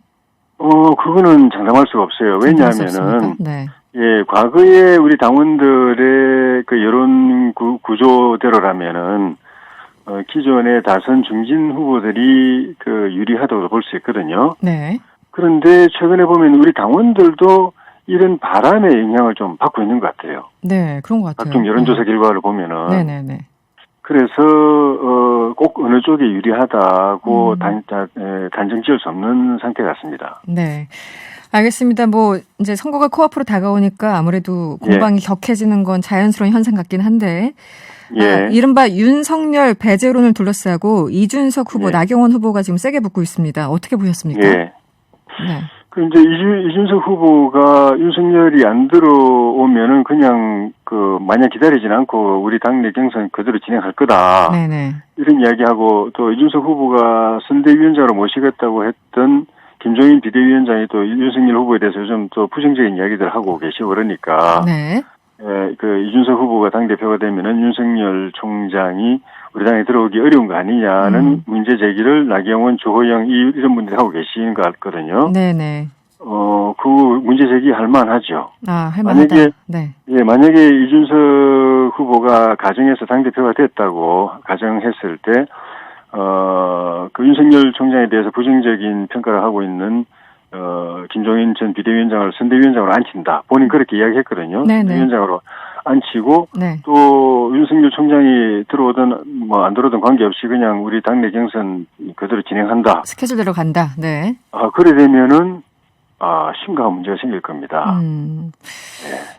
Speaker 7: 그거는 장담할 수가 없어요. 왜냐하면은,
Speaker 1: 네.
Speaker 7: 예, 과거에 우리 당원들의 그 여론 구조대로라면은, 기존의 다선 중진 후보들이 유리하다고 볼 수 있거든요.
Speaker 1: 네.
Speaker 7: 그런데 최근에 보면 우리 당원들도 이런 바람의 영향을 좀 받고 있는 것 같아요.
Speaker 1: 네, 그런 것 같아요.
Speaker 7: 각종 여론조사 결과를 보면은.
Speaker 1: 네네.
Speaker 7: 그래서, 꼭 어느 쪽이 유리하다고 단정 지을 수 없는 상태 같습니다.
Speaker 1: 네. 알겠습니다. 뭐, 이제 선거가 코앞으로 다가오니까 아무래도 공방이 격해지는 건 자연스러운 현상 같긴 한데,
Speaker 7: 예.
Speaker 1: 이른바 윤석열 배제론을 둘러싸고 이준석 후보,
Speaker 7: 예.
Speaker 1: 나경원 후보가 지금 세게 붙고 있습니다. 어떻게 보셨습니까?
Speaker 7: 예.
Speaker 1: 네.
Speaker 7: 이제 이준석 후보가 윤석열이 안 들어오면은 그냥 마냥 기다리진 않고 우리 당내 경선 그대로 진행할 거다.
Speaker 1: 네네.
Speaker 7: 이런 이야기하고, 또 이준석 후보가 선대위원장으로 모시겠다고 했던 김종인 비대위원장이 또 윤석열 후보에 대해서 요즘 또 부정적인 이야기들 하고 계시고 그러니까.
Speaker 1: 네.
Speaker 7: 이준석 후보가 당대표가 되면은 윤석열 총장이 우리 당에 들어오기 어려운 거 아니냐는 문제 제기를 나경원, 주호영 이런 분들이 하고 계시는 것 같거든요.
Speaker 1: 네네.
Speaker 7: 그 문제 제기할 만하죠.
Speaker 1: 할 만하다. 네.
Speaker 7: 만약에 이준석 후보가 가정에서 당대표가 됐다고 가정했을 때, 윤석열 총장에 대해서 부정적인 평가를 하고 있는, 김종인 전 비대위원장을 선대위원장으로 앉힌다. 본인 그렇게 이야기했거든요.
Speaker 1: 네네.
Speaker 7: 선대위원장으로 앉히고,
Speaker 1: 네.
Speaker 7: 또 윤석열 총장이 들어오든 안 들어오든 관계없이 그냥 우리 당내 경선 그대로 진행한다.
Speaker 1: 스케줄대로 간다. 네.
Speaker 7: 그래 되면은, 심각한 문제가 생길 겁니다.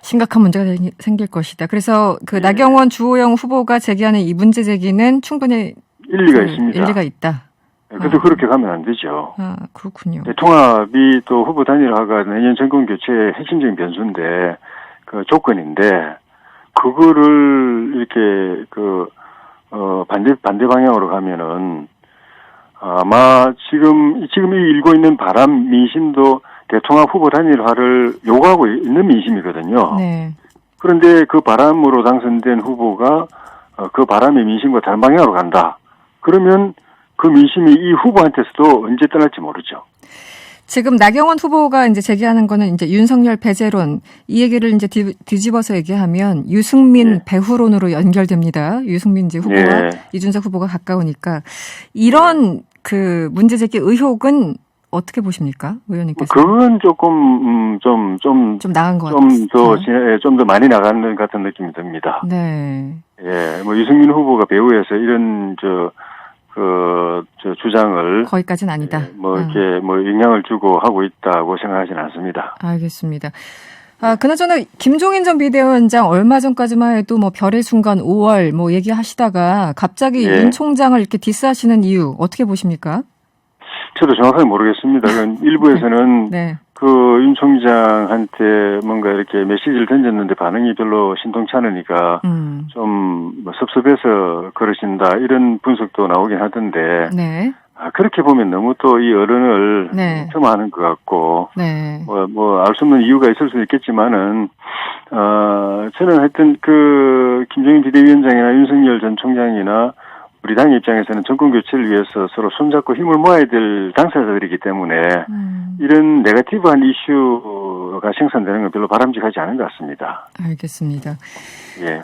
Speaker 1: 심각한 문제가 생길 것이다. 그래서 나경원, 주호영 후보가 제기하는 이 문제 제기는 충분히
Speaker 7: 일리가 있습니다.
Speaker 1: 일리가 있다.
Speaker 7: 그래도 그렇게 가면 안 되죠.
Speaker 1: 그렇군요.
Speaker 7: 통합이 또 후보 단일화가 내년 정권 교체의 핵심적인 변수인데, 조건인데, 그거를 이렇게 반대 방향으로 가면은, 아마 지금 이 일고 있는 바람 민심도 대통합 후보 단일화를 요구하고 있는 민심이거든요.
Speaker 1: 네.
Speaker 7: 그런데 그 바람으로 당선된 후보가 그 바람의 민심과 다른 방향으로 간다. 그러면 그 민심이 이 후보한테서도 언제 떠날지 모르죠.
Speaker 1: 지금 나경원 후보가 이제 제기하는 거는 이제 윤석열 배제론, 이 얘기를 이제 뒤집어서 얘기하면 유승민
Speaker 7: 예.
Speaker 1: 배후론으로 연결됩니다. 유승민 이제 후보와
Speaker 7: 예.
Speaker 1: 이준석 후보가 가까우니까 이런 그 문제 제기 의혹은 어떻게 보십니까, 의원님께서?
Speaker 7: 그건 조금 좀
Speaker 1: 나은 것 같아요.
Speaker 7: 좀 더 많이 나가는 것 같은 느낌이 듭니다.
Speaker 1: 네.
Speaker 7: 예, 뭐 유승민 후보가 배후에서 이런 주장을
Speaker 1: 거기까지는 아니다.
Speaker 7: 이렇게 영향을 주고 하고 있다고 생각하지는 않습니다.
Speaker 1: 알겠습니다. 그나저나 김종인 전 비대위원장 얼마 전까지만 해도 뭐 별의 순간 5월 뭐 얘기하시다가 갑자기
Speaker 7: 예.
Speaker 1: 윤 총장을 이렇게 디스하시는 이유 어떻게 보십니까?
Speaker 7: 저도 정확하게 모르겠습니다. 일부에서는
Speaker 1: 네.
Speaker 7: 윤 총장한테 뭔가 이렇게 메시지를 던졌는데 반응이 별로 신통치 않으니까 좀 섭섭해서 그러신다 이런 분석도 나오긴 하던데
Speaker 1: 네.
Speaker 7: 그렇게 보면 너무 또 이 어른을
Speaker 1: 네.
Speaker 7: 폄하하는 것 같고
Speaker 1: 네.
Speaker 7: 알 수 없는 이유가 있을 수도 있겠지만은 저는 하여튼 김종인 비대위원장이나 윤석열 전 총장이나 우리 당 입장에서는 정권 교체를 위해서 서로 손잡고 힘을 모아야 될 당사자들이기 때문에 이런 네거티브한 이슈가 생산되는 건 별로 바람직하지 않은 것 같습니다.
Speaker 1: 알겠습니다.
Speaker 7: 예.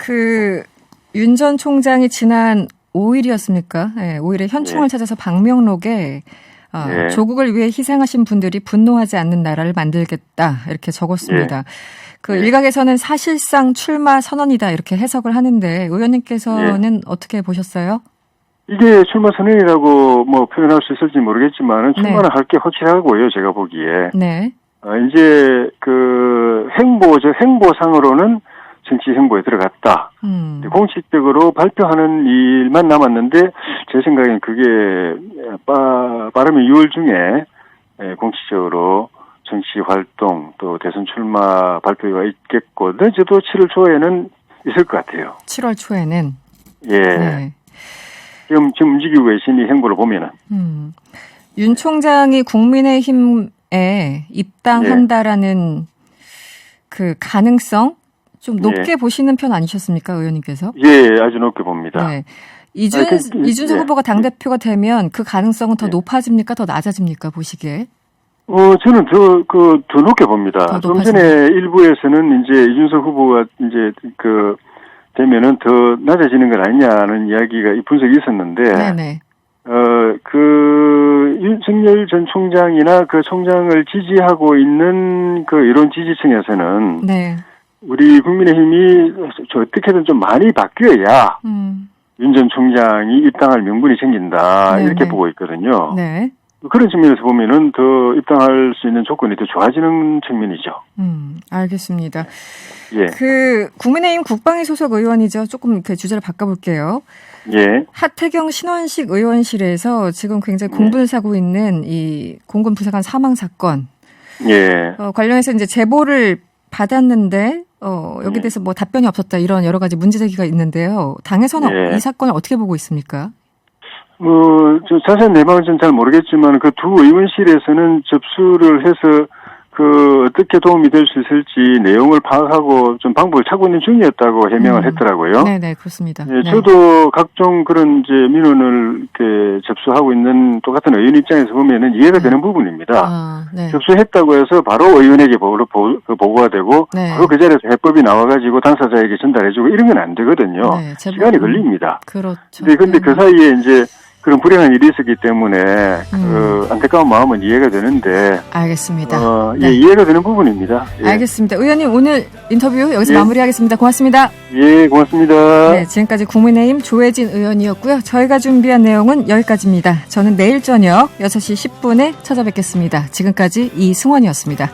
Speaker 1: 윤 전 총장이 지난 5일이었습니까? 네, 5일에 현충을
Speaker 7: 예.
Speaker 1: 찾아서 방명록에
Speaker 7: 예.
Speaker 1: 조국을 위해 희생하신 분들이 분노하지 않는 나라를 만들겠다 이렇게 적었습니다.
Speaker 7: 예.
Speaker 1: 일각에서는 사실상 출마 선언이다 이렇게 해석을 하는데 의원님께서는 어떻게 보셨어요?
Speaker 7: 이게 출마 선언이라고 표현할 수 있을지 모르겠지만 출마는 할 게 확실하고요. 제가 보기에.
Speaker 1: 네.
Speaker 7: 이제 행보상으로는 정치 행보에 들어갔다. 공식적으로 발표하는 일만 남았는데 제 생각엔 그게 빠르면 6월 중에 공식적으로 정치 활동 또 대선 출마 발표가 있겠고 늦어도 7월 초에는 있을 것 같아요.
Speaker 1: 7월 초에는.
Speaker 7: 예.
Speaker 1: 네.
Speaker 7: 지금 움직이고 계신 이 행보를 보면은.
Speaker 1: 윤 총장이 국민의힘에 입당한다라는 그 가능성 좀 높게 보시는 편 아니셨습니까, 의원님께서?
Speaker 7: 예, 아주 높게 봅니다.
Speaker 1: 네. 이준석 후보가 당대표가 되면 그 가능성은 더 높아집니까, 더 낮아집니까, 보시기에?
Speaker 7: 저는 더 높게 봅니다. 좀 전에 일부에서는 이제 이준석 후보가 이제 되면은 더 낮아지는 건 아니냐는 이야기가 분석이 있었는데.
Speaker 1: 네네.
Speaker 7: 윤석열 전 총장이나 그 총장을 지지하고 있는 이런 지지층에서는.
Speaker 1: 네.
Speaker 7: 우리 국민의힘이 어떻게든 좀 많이 바뀌어야 윤 전 총장이 입당할 명분이 생긴다.
Speaker 1: 네네.
Speaker 7: 이렇게 보고 있거든요.
Speaker 1: 네.
Speaker 7: 그런 측면에서 보면은 더 입당할 수 있는 조건이 더 좋아지는 측면이죠.
Speaker 1: 알겠습니다.
Speaker 7: 예.
Speaker 1: 국민의힘 국방위 소속 의원이죠. 조금 이렇게 주제를 바꿔볼게요.
Speaker 7: 예.
Speaker 1: 하태경 신원식 의원실에서 지금 굉장히 공분을 사고 있는 이 공군 부사관 사망 사건.
Speaker 7: 예.
Speaker 1: 관련해서 이제 제보를 받았는데 여기에 대해서 뭐 답변이 없었다 이런 여러 가지 문제 제기가 있는데요. 당에서는 이 사건을 어떻게 보고 있습니까?
Speaker 7: 저 자세한 내막은 좀 잘 모르겠지만 그 두 의원실에서는 접수를 해서 어떻게 도움이 될 수 있을지 내용을 파악하고 좀 방법을 찾고 있는 중이었다고 해명을 했더라고요.
Speaker 1: 네네, 그렇습니다.
Speaker 7: 네, 저도 각종 그런 이제 민원을 이렇게 접수하고 있는 똑같은 의원 입장에서 보면은 이해가 되는 부분입니다.
Speaker 1: 네.
Speaker 7: 접수했다고 해서 바로 의원에게 보고가 되고 바로 그 자리에서 해법이 나와가지고 당사자에게 전달해주고 이런 건 안 되거든요. 네, 시간이 걸립니다.
Speaker 1: 그렇죠.
Speaker 7: 근데 그 사이에 이제 그런 불행한 일이 있었기 때문에 안타까운 마음은 이해가 되는데
Speaker 1: 알겠습니다.
Speaker 7: 이해가 되는 부분입니다. 예.
Speaker 1: 알겠습니다. 의원님 오늘 인터뷰 여기서 마무리하겠습니다. 고맙습니다.
Speaker 7: 예, 고맙습니다.
Speaker 1: 네, 지금까지 국민의힘 조혜진 의원이었고요. 저희가 준비한 내용은 여기까지입니다. 저는 내일 저녁 6시 10분에 찾아뵙겠습니다. 지금까지 이승원이었습니다.